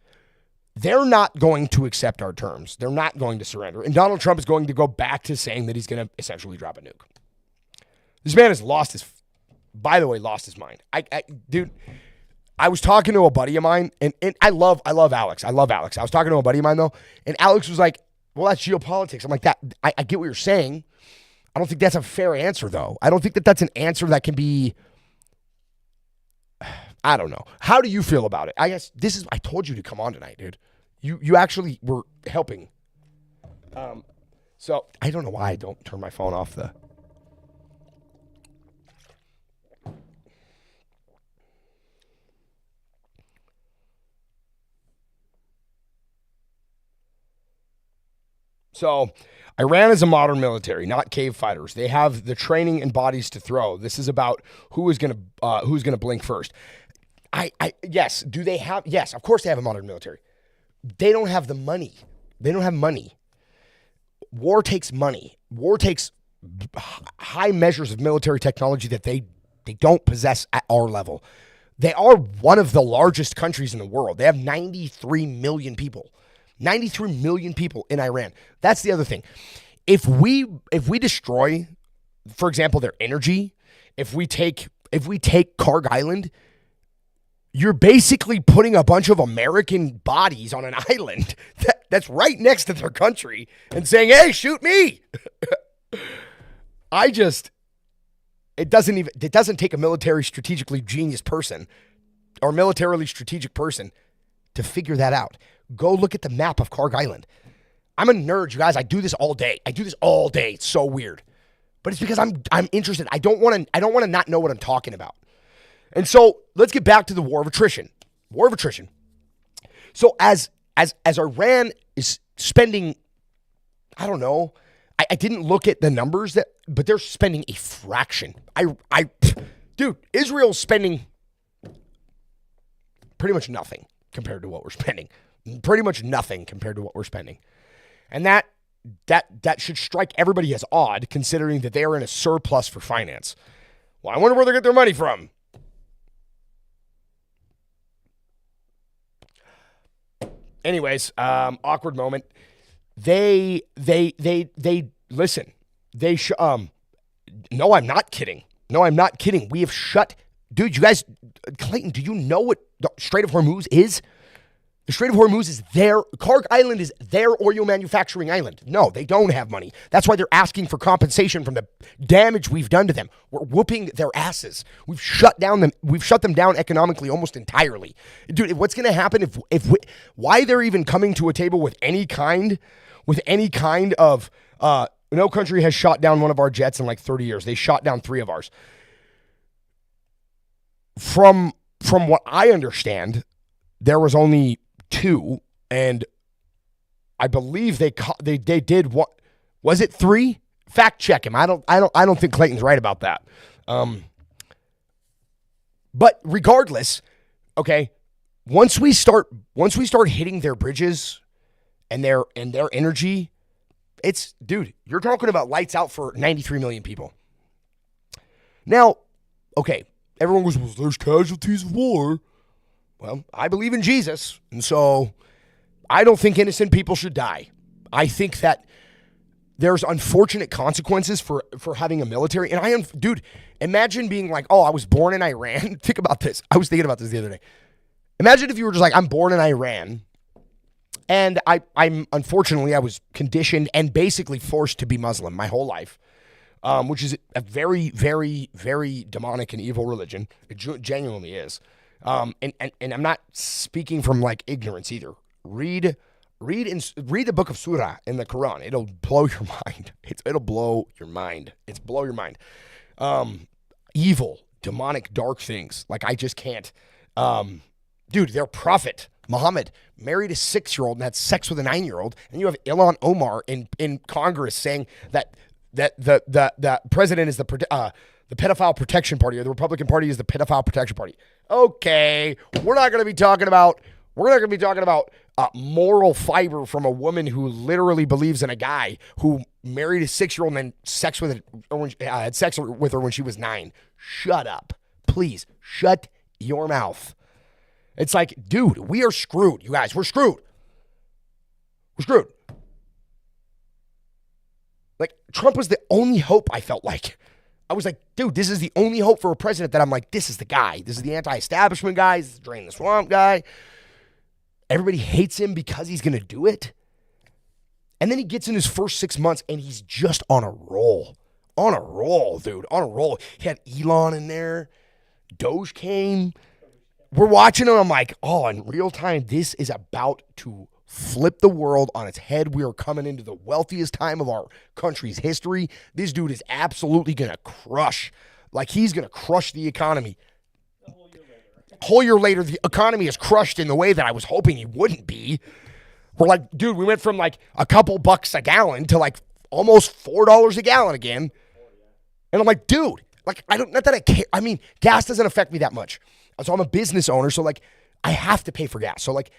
They're not going to accept our terms. They're not going to surrender. And Donald Trump is going to go back to saying that he's going to essentially drop a nuke. This man has lost his mind. Dude, I was talking to a buddy of mine, and I love Alex. I was talking to a buddy of mine, though, and Alex was like, well, that's geopolitics. I'm like, I get what you're saying. I don't think that's a fair answer, though. I don't think that's an answer that can be, I don't know. How do you feel about it? I guess I told you to come on tonight, dude. You actually were helping. So I don't know why I don't turn my phone off the... So, Iran is a modern military, not cave fighters. They have the training and bodies to throw. This is about who's going to blink first. Yes. Do they have? Yes, of course they have a modern military. They don't have the money. They don't have money. War takes money. War takes high measures of military technology that they don't possess at our level. They are one of the largest countries in the world. They have 93 million people. 93 million people in Iran. That's the other thing. If we destroy, for example, their energy, if we take Karg Island, you're basically putting a bunch of American bodies on an island that's right next to their country and saying, "Hey, shoot me." It doesn't take a military strategically genius person or militarily strategic person to figure that out. Go look at the map of Karg Island. I'm a nerd, you guys. I do this all day. It's so weird. But it's because I'm interested. I don't want to not know what I'm talking about. And so let's get back to the war of attrition. So as Iran is spending, I don't know, I didn't look at the numbers but they're spending a fraction. Dude, Israel's spending pretty much nothing compared to what we're spending. And that should strike everybody as odd, considering that they are in a surplus for finance. Well, I wonder where they get their money from. Anyways, awkward moment. They listen. No, I'm not kidding. We have shut, dude. You guys, Clayton, do you know what the Strait of Hormuz is? The Strait of Hormuz is Karg Island is their oil manufacturing island. No, they don't have money. That's why they're asking for compensation from the damage we've done to them. We're whooping their asses. We've shut them down economically almost entirely. Dude, what's going to happen why they're even coming to a table with any kind of, no country has shot down one of our jets in like 30 years. They shot down 3 of ours. From what I understand, there was only 2, and I believe they did what was it 3? Fact check him. I don't think Clayton's right about that. But regardless, okay, once we start hitting their bridges and their energy, dude, you're talking about lights out for 93 million people. Now, okay, everyone goes, well, there's casualties of war. Well, I believe in Jesus, and so I don't think innocent people should die. I think that there's unfortunate consequences for having a military. And dude, imagine being like, oh, I was born in Iran. Think about this. I was thinking about this the other day. Imagine if you were just like, I'm born in Iran, and I'm unfortunately, I was conditioned and basically forced to be Muslim my whole life, which is a very, very, very demonic and evil religion. It genuinely is. And I'm not speaking from like ignorance either. Read the book of Surah in the Quran. It'll blow your mind. It'll blow your mind. It's blow your mind. Evil, demonic, dark things. Like I just can't. Dude, their prophet Muhammad married a 6-year-old and had sex with a 9-year-old, and you have Ilhan Omar in Congress saying that the president is the pedophile protection party, or the Republican Party is the pedophile protection party. Okay, we're not going to be talking about moral fiber from a woman who literally believes in a guy who married a 6-year-old and then had sex with her when she was 9. Shut up. Please, shut your mouth. It's like, dude, we are screwed. You guys, we're screwed. We're screwed. Like, Trump was the only hope, I felt like. I was like, dude, this is the only hope for a president that I'm like, this is the guy. This is the anti-establishment guy. This is the drain the swamp guy. Everybody hates him because he's going to do it. And then he gets in his first 6 months and he's just on a roll. On a roll, dude. On a roll. He had Elon in there. Doge came. We're watching him. I'm like, oh, in real time, this is about to flip the world on its head. We are coming into the wealthiest time of our country's history. This dude is absolutely going to crush. Like, he's going to crush the economy. A whole year later, the economy is crushed in the way that I was hoping he wouldn't be. We're like, dude, we went from like a couple bucks a gallon to like almost $4 a gallon again. And I'm like, dude, like, not that I care. I mean, gas doesn't affect me that much. So I'm a business owner, so like, I have to pay for gas. So like,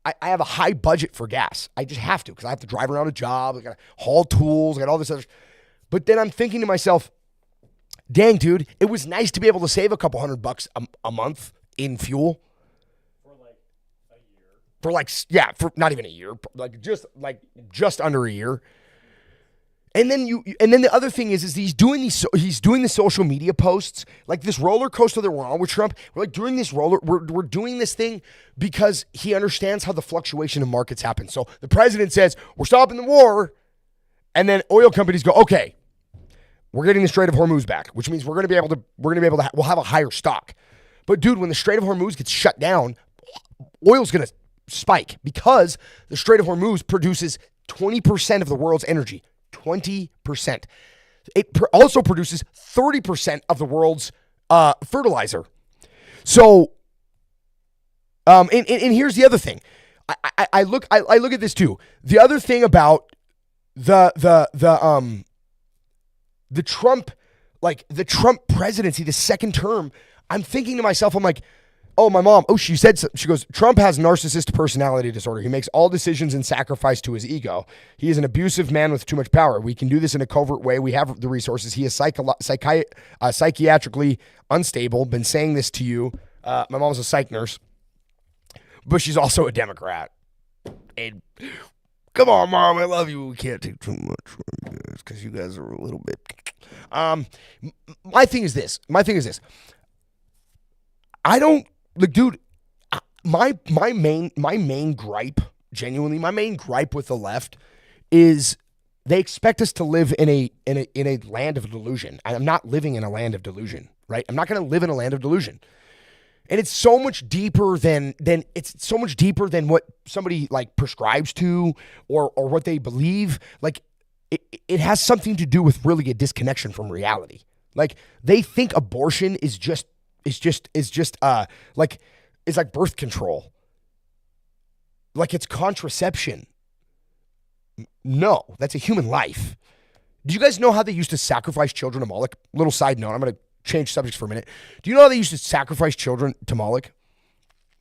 I have a high budget for gas. I just have to, because I have to drive around a job. I got to haul tools. I got all this other. But then I'm thinking to myself, dang, dude, it was nice to be able to save a couple $100 a month in fuel. For like a year. For like, yeah, for not even a year, like just under a year. And then the other thing is he's doing the social media posts, like this roller coaster that we're on with Trump. We're like doing this we're doing this thing because he understands how the fluctuation in markets happen. So the president says, we're stopping the war. And then oil companies go, okay, we're getting the Strait of Hormuz back, which means we'll have a higher stock. But dude, when the Strait of Hormuz gets shut down, oil's going to spike because the Strait of Hormuz produces 20% of the world's energy. 20%. It also produces 30% of the world's fertilizer. So, and here's the other thing. I look at this too. The other thing about the Trump, like the Trump presidency, the second term, I'm thinking to myself, I'm like, oh, my mom, she goes, Trump has narcissistic personality disorder. He makes all decisions in sacrifice to his ego. He is an abusive man with too much power. We can do this in a covert way. We have the resources. He is psychiatrically unstable. Been saying this to you. My mom's a psych nurse, but she's also a Democrat. And come on, Mom, I love you. We can't take too much from you guys because you guys are a little bit. My thing is this. I don't, like, dude, my main gripe, genuinely, my main gripe with the left is they expect us to live in a land of delusion. I'm not living in a land of delusion, right? I'm not going to live in a land of delusion. And it's so much deeper than what somebody like prescribes to or what they believe. Like it has something to do with really a disconnection from reality. Like they think abortion is like birth control. Like it's contraception. No, that's a human life. Do you guys know how they used to sacrifice children to Moloch? Little side note, I'm going to change subjects for a minute. Do you know how they used to sacrifice children to Moloch?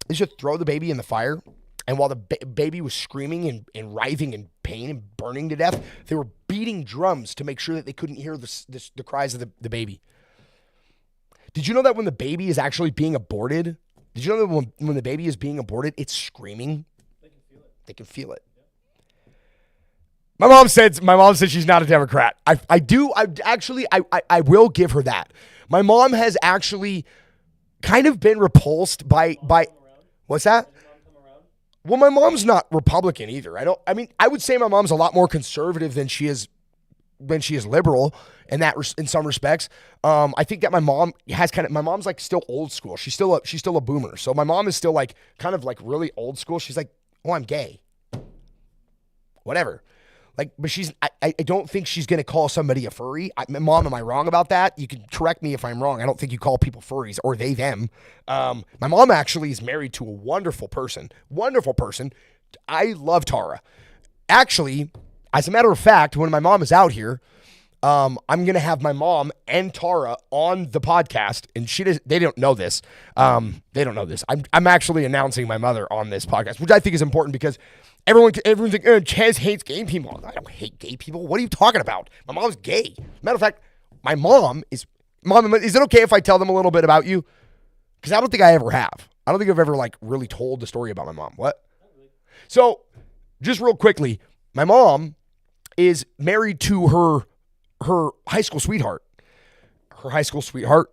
They used to throw the baby in the fire, and while the baby was screaming and writhing in pain and burning to death, they were beating drums to make sure that they couldn't hear the cries of the baby. Did you know that when the baby is actually being aborted, did you know that when the baby is being aborted, it's screaming? They can feel it. My mom said she's not a Democrat. I will give her that. My mom has actually kind of been repulsed by what's that? Well, my mom's not Republican either. I would say my mom's a lot more conservative than she is liberal in some respects. I think that my mom's like still old school. She's still a boomer. So my mom is still like kind of like really old school. She's like, "Oh, I'm gay." Whatever. Like, but I don't think she's going to call somebody a furry. Mom, am I wrong about that? You can correct me if I'm wrong. I don't think you call people furries or they, them. My mom actually is married to a wonderful person. Wonderful person. I love Tara. Actually, as a matter of fact, when my mom is out here, I'm going to have my mom and Tara on the podcast, and they don't know this. They don't know this. I'm actually announcing my mother on this podcast, which I think is important because everyone's like, Chaz hates gay people. I don't hate gay people. What are you talking about? My mom's gay. Matter of fact, my mom, is it okay if I tell them a little bit about you? Because I don't think I ever have. I don't think I've ever like really told the story about my mom. What? So, just real quickly, my mom is married to her high school sweetheart. Her high school sweetheart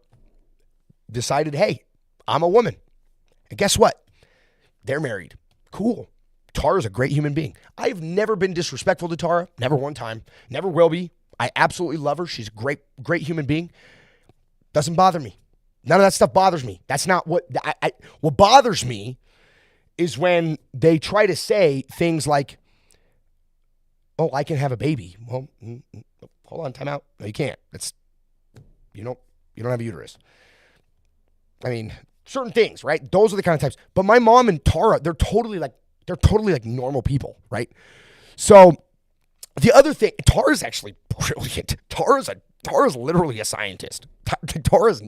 decided, hey, I'm a woman. And guess what? They're married. Cool. Tara's a great human being. I've never been disrespectful to Tara. Never one time. Never will be. I absolutely love her. She's a great human being. Doesn't bother me. None of that stuff bothers me. That's not what... what bothers me is when they try to say things like, oh, I can have a baby. Well, hold on, time out. No, you can't. You don't have a uterus. I mean, certain things, right? Those are the kind of types. But my mom and Tara, they're totally like normal people, right? So the other thing, Tara's actually brilliant. Tara's literally a scientist. Tara's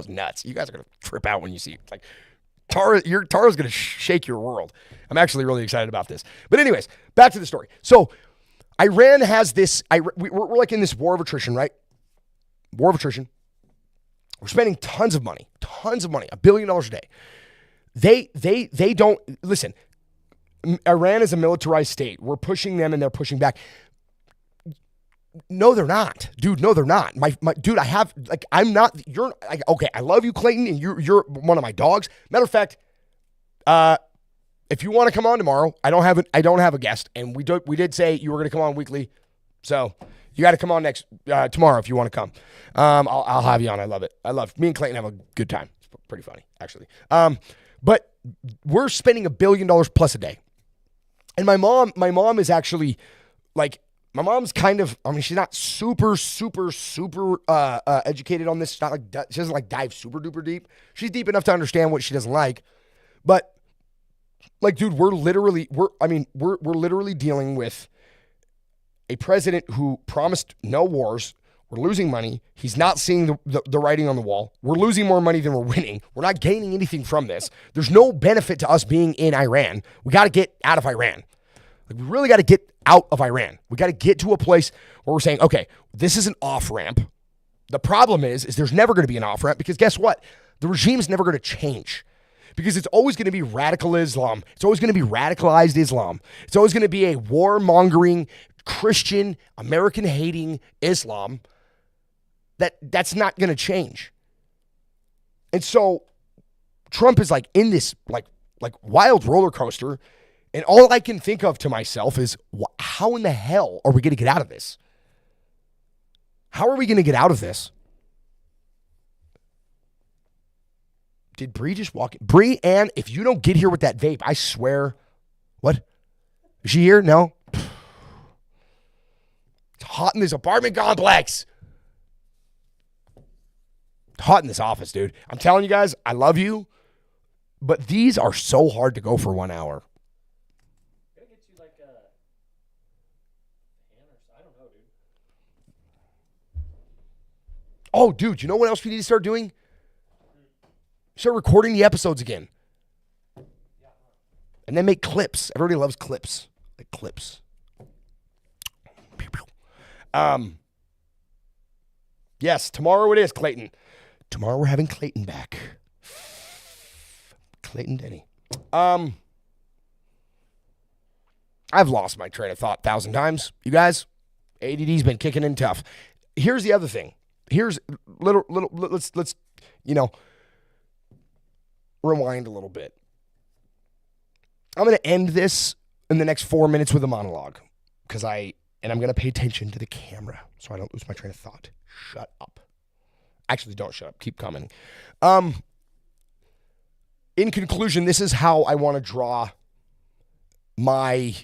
nuts. You guys are gonna trip out when you see it. Like Tara's gonna shake your world. I'm actually really excited about this. But anyways, back to the story. So Iran has this. We're like in this war of attrition, right? War of attrition. We're spending tons of money, $1 billion a day. They don't listen. Iran is a militarized state. We're pushing them and they're pushing back. No, they're not, dude. No, they're not. My dude, I'm not. You're like, okay. I love you, Clayton, and you're one of my dogs. Matter of fact, if you want to come on tomorrow, I don't have a guest, and we did say you were going to come on weekly, so you got to come on tomorrow if you want to come. I'll have you on. I love it. Me and Clayton have a good time. It's pretty funny, actually. But we're spending $1 billion plus a day. And my mom is actually like, my mom's kind of, I mean, she's not super educated on this. She's not like, she doesn't like dive super duper deep. She's deep enough to understand what she doesn't like. But like, dude, we're literally dealing with a president who promised no wars. We're losing money. He's not seeing the writing on the wall. We're losing more money than we're winning. We're not gaining anything from this. There's no benefit to us being in Iran. We got to get out of Iran. Like, we really got to get out of Iran. We got to get to a place where we're saying, okay, this is an off-ramp. The problem is there's never going to be an off-ramp because guess what? The regime's never going to change because it's always going to be radical Islam. It's always going to be radicalized Islam. It's always going to be a warmongering, Christian, American-hating Islam. That's not going to change. And so Trump is like in this like like wild roller coaster. And all I can think of to myself is, how in the hell are we going to get out of this? How are we going to get out of this? Did Bree just walk in? Bree, Ann, if you don't get here with that vape, I swear. What? Is she here? No? It's hot in this apartment complex. It's hot in this office, dude. I'm telling you guys, I love you, but these are so hard to go for 1 hour. Gotta get you like a fan or I don't know, dude. Oh, dude, you know what else we need to start doing? Start recording the episodes again. And then make clips. Everybody loves clips. Like clips. Yes, tomorrow it is, Clayton. Tomorrow we're having Clayton back. Clayton Denny. I've lost my train of thought 1,000 times. You guys, ADD's been kicking in tough. Here's the other thing. Here's let's rewind a little bit. I'm going to end this in the next 4 minutes with a monologue I'm going to pay attention to the camera so I don't lose my train of thought. Shut up. Actually, don't shut up. Keep coming. In conclusion, this is how I want to draw my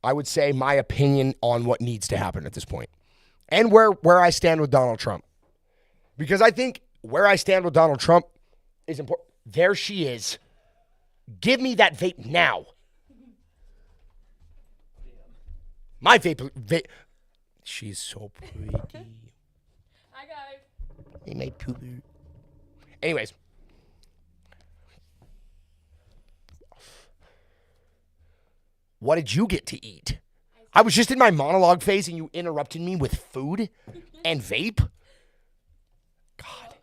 opinion on what needs to happen at this point and where I stand with Donald Trump. Because I think where I stand with Donald Trump is important. There she is. Give me that vape now. My vape. She's so pretty. Hi, guys. Hey, my poo-poo. Anyways. What did you get to eat? I was just in my monologue phase and you interrupted me with food and vape? God.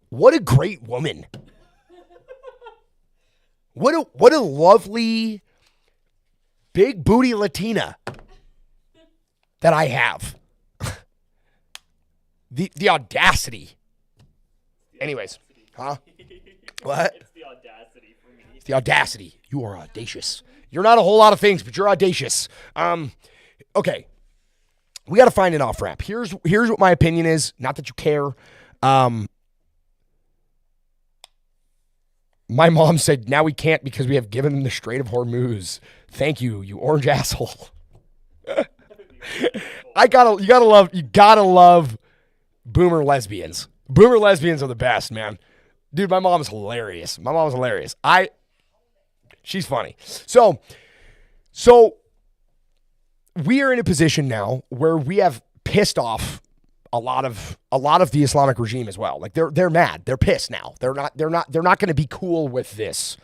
What a great woman. What a lovely big booty Latina that I have. The audacity. Anyways, huh? What? It's the audacity for me. It's the audacity. You are audacious. You're not a whole lot of things, but you're audacious. Okay. We got to find an off-ramp. Here's what my opinion is. Not that you care. My mom said, now we can't because we have given them the Strait of Hormuz. Thank you, you orange asshole. You gotta love boomer lesbians. Boomer lesbians are the best, man. Dude, my mom is hilarious. She's funny. So we are in a position now where we have pissed off a lot of the Islamic regime as well. Like they're mad. They're pissed now. They're not going to be cool with this.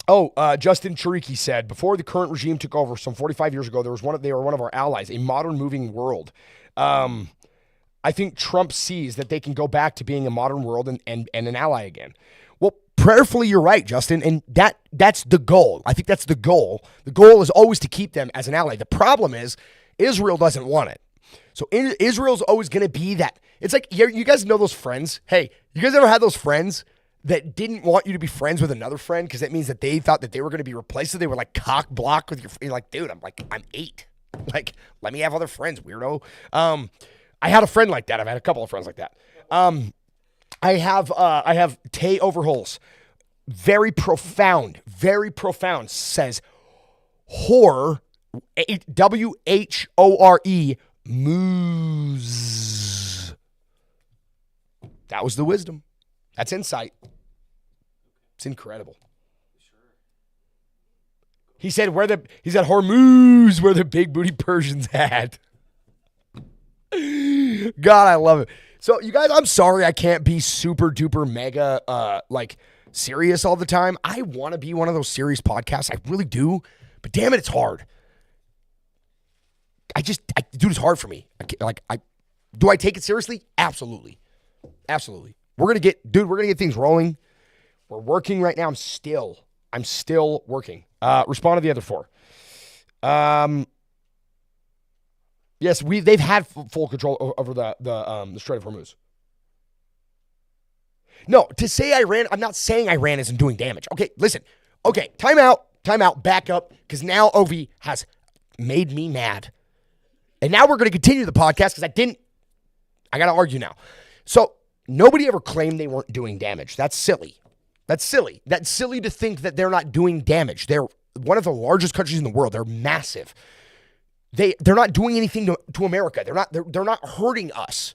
Justin Chariki said, before the current regime took over some 45 years ago, they were one of our allies, a modern moving world. I think Trump sees that they can go back to being a modern world and an ally again. Well, prayerfully, you're right, Justin, and that's the goal. I think that's the goal. The goal is always to keep them as an ally. The problem is Israel doesn't want it. So Israel's always going to be that. It's like, you guys know those friends? Hey, you guys ever had those friends that didn't want you to be friends with another friend because that means that they thought that they were going to be replaced, so they were like cock block with you're like, dude, I'm 8. Like, let me have other friends, weirdo. I had a friend like that. I've had a couple of friends like that. I have Tay Overhols. Very profound, says whore, WHORE, moose. That was the wisdom. That's insight. It's incredible. He said Hormuz, where the big booty Persians had. God, I love it. So you guys, I'm sorry I can't be super duper mega serious all the time. I want to be one of those serious podcasts. I really do. But damn it, it's hard. Dude, it's hard for me. Do I take it seriously? Absolutely. We're gonna get things rolling. We're working right now. I'm still working. Respond to the other 4. Yes, they've had full control over the Strait of Hormuz. No, to say Iran, I'm not saying Iran isn't doing damage. Okay, listen. Okay, time out, back up, because now Ovi has made me mad. And now we're going to continue the podcast because I got to argue now. So nobody ever claimed they weren't doing damage. That's silly. That's silly. That's silly to think that they're not doing damage. They're one of the largest countries in the world. They're massive. They're not doing anything to America. They're not hurting us.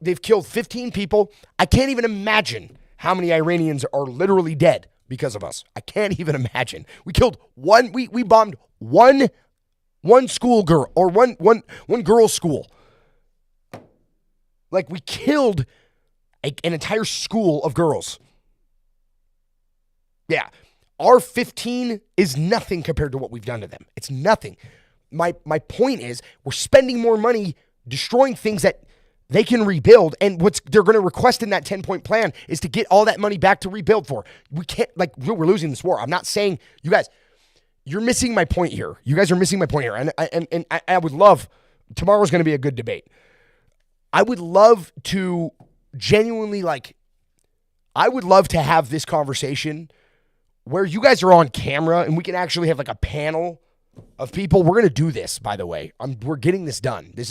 They've killed 15 people. I can't even imagine how many Iranians are literally dead because of us. I can't even imagine. We killed one. We bombed one school girl or one girl's school. Like we killed an entire school of girls. Yeah, our 15 is nothing compared to what we've done to them. It's nothing. My point is we're spending more money destroying things that they can rebuild, and what they're going to request in that 10-point plan is to get all that money back to rebuild for. We can't, we're losing this war. I'm not saying, you guys, you're missing my point here. You guys are missing my point here, and I would love, tomorrow's going to be a good debate. I would love to genuinely, I would love to have this conversation where you guys are on camera and we can actually have a panel of people. We're going to do this, by the way. We're getting this done. This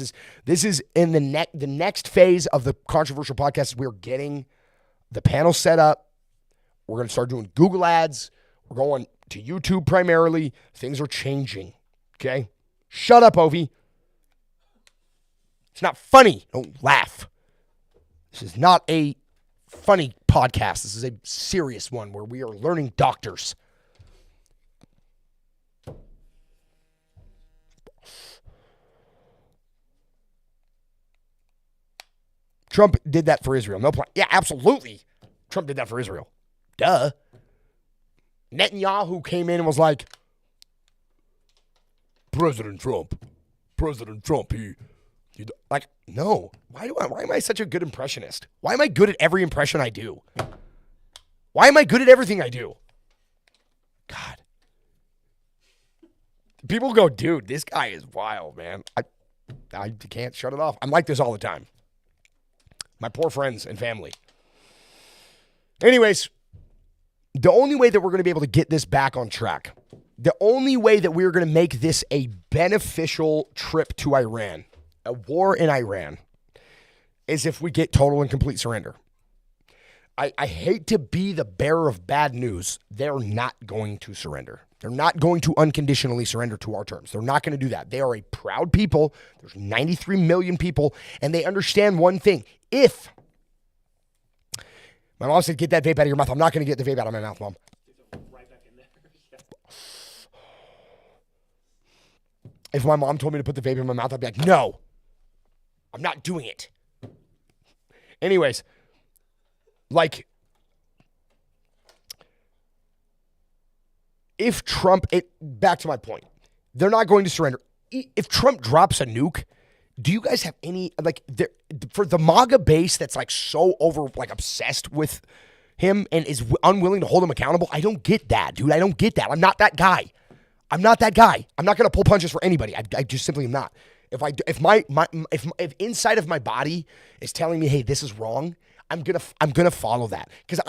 is in the next phase of the controversial podcast. We're getting the panel set up. We're going to start doing Google ads. We're going to YouTube primarily. Things are changing. Okay? Shut up, Ovi. It's not funny. Don't laugh. This is not a funny podcast. This is a serious one where we are learning doctors. Trump did that for Israel. No plan. Yeah, absolutely. Trump did that for Israel. Duh. Netanyahu came in and was like, President Trump, no. Why am I such a good impressionist? Why am I good at every impression I do? Why am I good at everything I do? God. People go, dude, this guy is wild, man. I can't shut it off. I'm like this all the time. My poor friends and family. Anyways, the only way that we're going to be able to get this back on track, the only way that we're going to make this a beneficial trip to Iran, a war in Iran, is if we get total and complete surrender. I hate to be the bearer of bad news. They're not going to surrender. They're not going to unconditionally surrender to our terms. They're not going to do that. They are a proud people. There's 93 million people, and they understand one thing. If my mom said, get that vape out of your mouth. I'm not going to get the vape out of my mouth, Mom. Right back in there. If my mom told me to put the vape in my mouth, I'd be like, no, I'm not doing it. Anyways, if Trump, back to my point, they're not going to surrender. If Trump drops a nuke, do you guys have any, for the MAGA base that's so over, obsessed with him and is unwilling to hold him accountable? I don't get that, dude. I don't get that. I'm not that guy. I'm not going to pull punches for anybody. I just simply am not. If inside of my body is telling me, hey, this is wrong, I'm gonna follow that. Because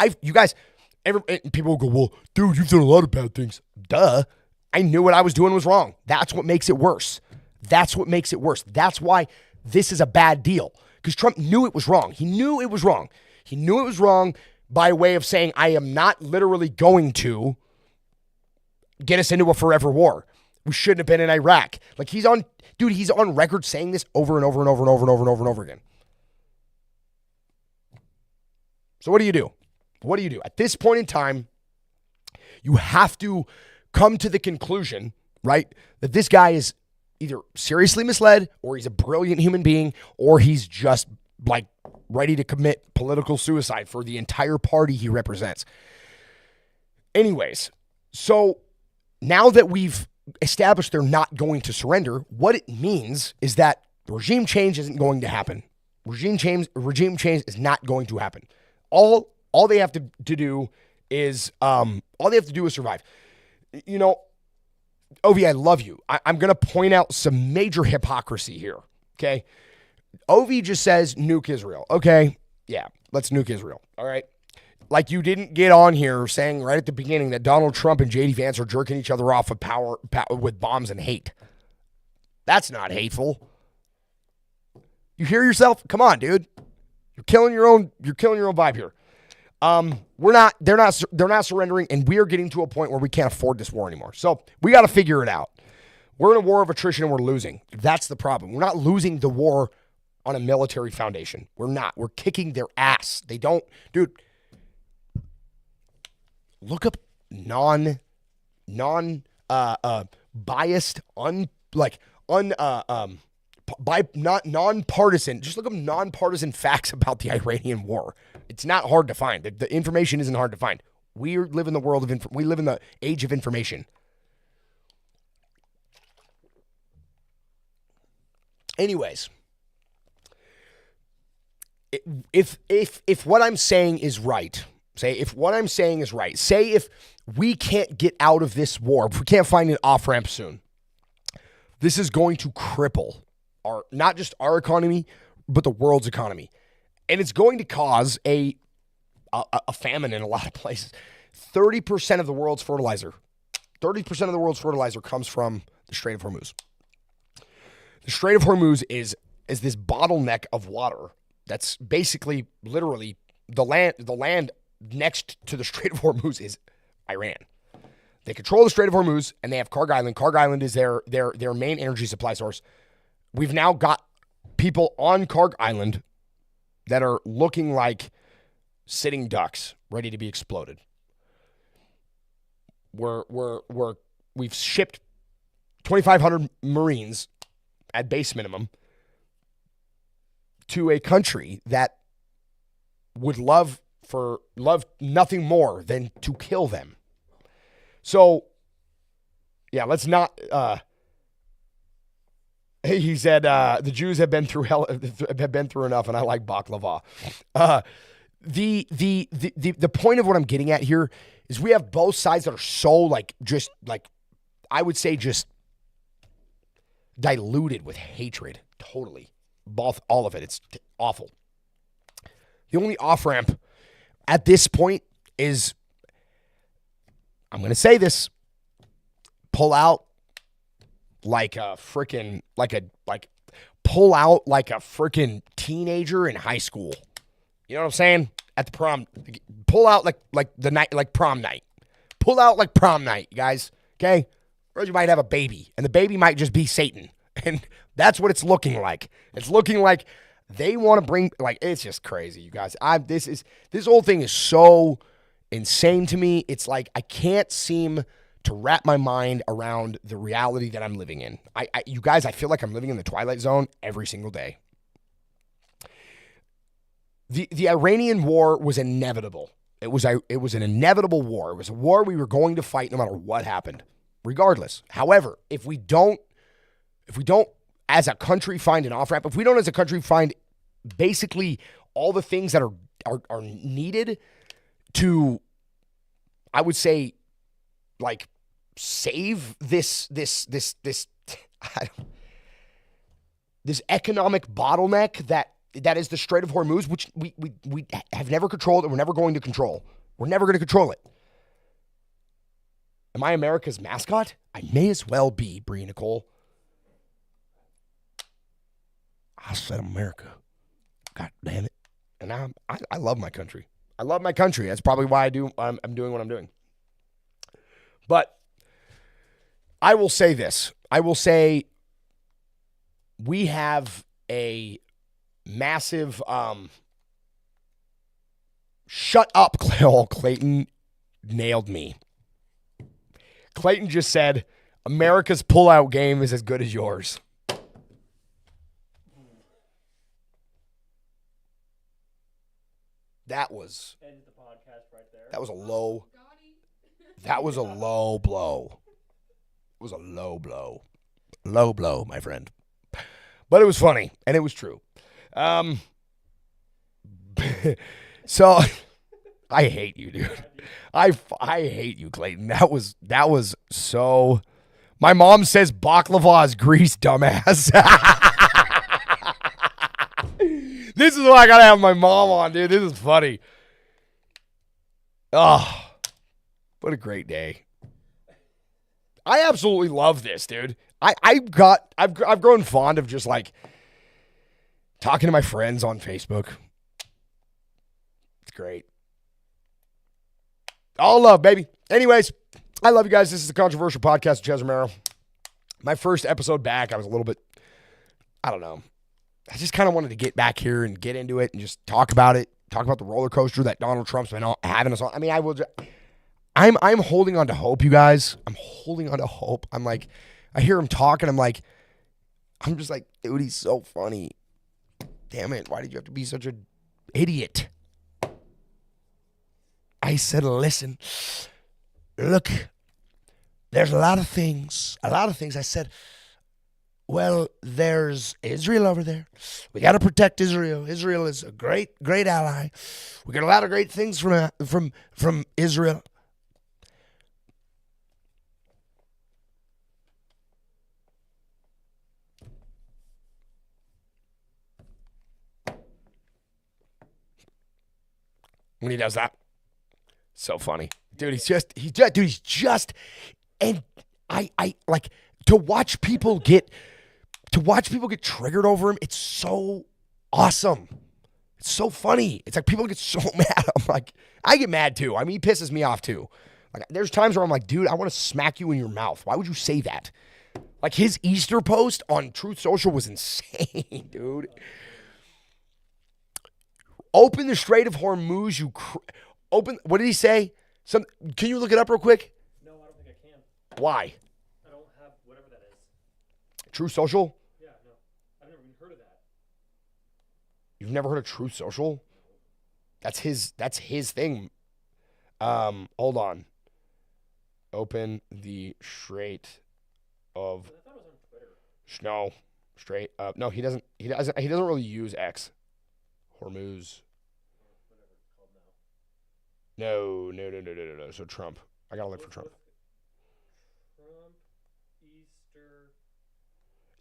people will go, well, dude, you've done a lot of bad things. Duh. I knew what I was doing was wrong. That's what makes it worse. That's why this is a bad deal. Because Trump knew it was wrong. He knew it was wrong. He knew it was wrong by way of saying, I am not literally going to get us into a forever war. We shouldn't have been in Iraq. He's on record saying this over and over and over and over and over and over and over again. So what do you do? What do you do? At this point in time, you have to come to the conclusion, right, that this guy is either seriously misled or he's a brilliant human being or he's just ready to commit political suicide for the entire party he represents. Anyways, so now that we've established they're not going to surrender, what it means is that regime change isn't going to happen. Regime change is not going to happen. All they have to do is survive. You know, Ovi, I love you. I'm going to point out some major hypocrisy here, okay? Ovi just says nuke Israel. Okay, yeah, let's nuke Israel, all right? Like you didn't get on here saying right at the beginning that Donald Trump and JD Vance are jerking each other off with bombs and hate. That's not hateful. You hear yourself? Come on, dude. You're killing your own vibe here. They're not surrendering, and we are getting to a point where we can't afford this war anymore. So we got to figure it out. We're in a war of attrition and we're losing. That's the problem. We're not losing the war on a military foundation. We're not. We're kicking their ass. They don't, dude. Look up biased, nonpartisan. Just look up nonpartisan facts about the Iranian war. It's not hard to find. The information isn't hard to find. We live in the world of we live in the age of information. Anyways, if what I'm saying is right, say if we can't get out of this war, if we can't find an off-ramp soon, this is going to cripple not just our economy, but the world's economy. And it's going to cause a famine in a lot of places. 30% of the world's fertilizer comes from the Strait of Hormuz. The Strait of Hormuz is this bottleneck of water that's basically literally the land next to the Strait of Hormuz is Iran. They control the Strait of Hormuz and they have Karg Island. Karg Island is their main energy supply source. We've now got people on Karg Island that are looking like sitting ducks ready to be exploded. We've shipped 2,500 Marines at base minimum to a country that would love nothing more than to kill them. So, yeah, let's not. He said the Jews have been through enough, and I like baklava. The point of what I'm getting at here is we have both sides that are so I would say just diluted with hatred. Totally, all of it. It's awful. The only off ramp at this point is, I'm going to say this, pull out like a freaking teenager in high school. You know what I'm saying? At the prom, pull out like the night, like prom night. Pull out like prom night, you guys. Okay, or you might have a baby, and the baby might just be Satan, and that's what it's looking like. It's looking like they want to bring, it's just crazy, you guys. This whole thing is so insane to me. It's like I can't seem to wrap my mind around the reality that I'm living in. You guys, I feel like I'm living in the Twilight Zone every single day. The Iranian war was inevitable. It was an inevitable war. It was a war we were going to fight no matter what happened, regardless. However, if we don't as a country find an off-ramp, if we don't as a country find basically all the things that are needed to, I would say, save this economic bottleneck that is the Strait of Hormuz, which we have never controlled and we're never going to control. We're never going to control it. Am I America's mascot? I may as well be, Brie Nicole. I said America. God damn it. And I love my country. I love my country. That's probably why I'm doing what I'm doing. But I will say this. I will say we have a massive shut up, Clayton nailed me. Clayton just said, America's pullout game is as good as yours. That was End the podcast right there. That was a low blow. It was a low blow. Low blow, my friend. But it was funny, and it was true. So I hate you, dude. I hate you, Clayton. That was so. My mom says baklava is grease, dumbass. This is what I gotta have my mom on, dude. This is funny. Oh, what a great day. I absolutely love this, dude. I've grown fond of just like talking to my friends on Facebook. It's great. All love, baby. Anyways, I love you guys. This is the Controversial Podcast with Ches Romero. My first episode back, I was a little bit, I don't know. I just kind of wanted to get back here and get into it and just talk about it. Talk about the roller coaster that Donald Trump's been having us on. I mean, I'm holding on to hope, you guys. I'm holding on to hope. I'm like, I hear him talk and I'm just like, dude, he's so funny. Damn it. Why did you have to be such an idiot? I said, listen, look, there's a lot of things. I said, well, there's Israel over there. We got to protect Israel. Israel is a great ally. We get a lot of great things from Israel. When he does that, so funny, dude. He's just, and I like to watch people get triggered over him. It's so awesome. It's so funny. It's like people get so mad. I'm like, I get mad too. I mean, he pisses me off too. Like, there's times where I'm like, dude, I want to smack you in your mouth. Why would you say that? Like, his Easter post on Truth Social was insane, dude. Open the Strait of Hormuz, open. What did he say? Can you look it up real quick? No, I don't think I can. Why? I don't have whatever that is. Truth Social? Yeah, no. I've never even heard of that. You've never heard of Truth Social? That's his thing. Hold on. Open the Strait of. I thought it was on Twitter. No, straight up. No, he doesn't really use X. Hormuz. Whatever it's called now. No. So Trump. I gotta look for Trump. Trump, Easter,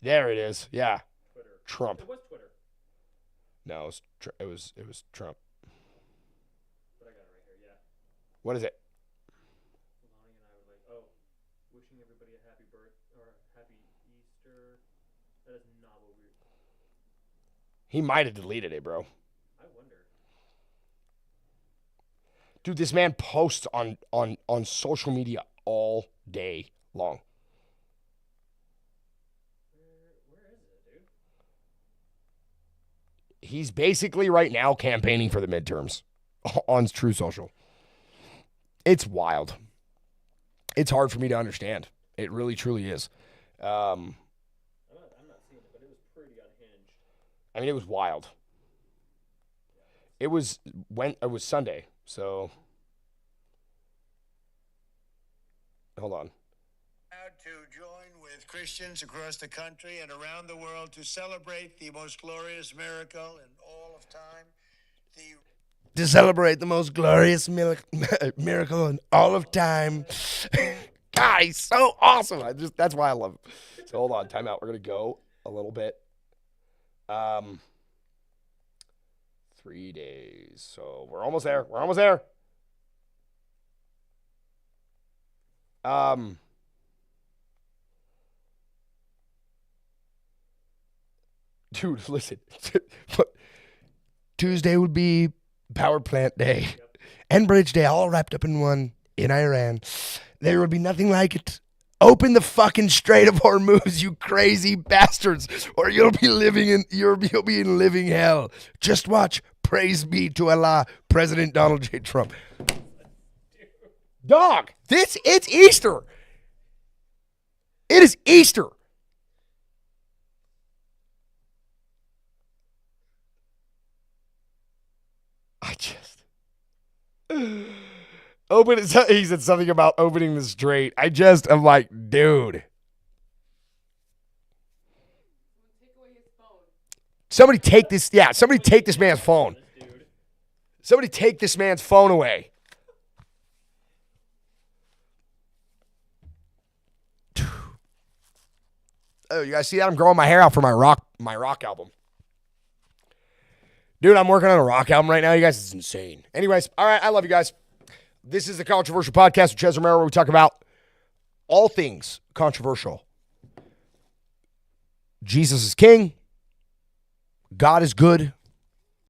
There it is. Yeah, Twitter. Trump. It was Twitter, No, it was Trump. but I got it right here. Yeah. What is it? Lonnie and I were like, oh, wishing everybody a happy happy Easter. That is not what we. He might have deleted it, bro. I wonder. Dude, this man posts on social media all day long. Where is it, dude? He's basically right now campaigning for the midterms on True Social. It's wild. It's hard for me to understand. It really, truly is. I'm not seeing it, but it was pretty unhinged. I mean, it was wild. It was Sunday, so hold on. Proud to join with Christians across the country and around the world to celebrate the most glorious miracle in all of time. To celebrate the most glorious miracle in all of time. God, he's so awesome. That's why I love him. So hold on, time out. We're gonna go a little bit. 3 days. So we're almost there. Dude, listen. Tuesday would be Power Plant Day and Bridge Day, all wrapped up in one in Iran. There would be nothing like it. Open the fucking Strait of Hormuz, you crazy bastards, or you'll be in living hell. Just watch. Praise be to Allah, President Donald J. Trump. Dog, it's Easter. It is Easter. I just open it. He said something about opening the strait. I'm like, dude. Somebody take this. Yeah, somebody take this man's phone. Somebody take this man's phone away. Oh, you guys see that? I'm growing my hair out for my rock album. Dude, I'm working on a rock album right now, you guys. It's insane. Anyways, all right, I love you guys. This is the Controversial Podcast with Chez Romero, where we talk about all things controversial. Jesus is king. God is good.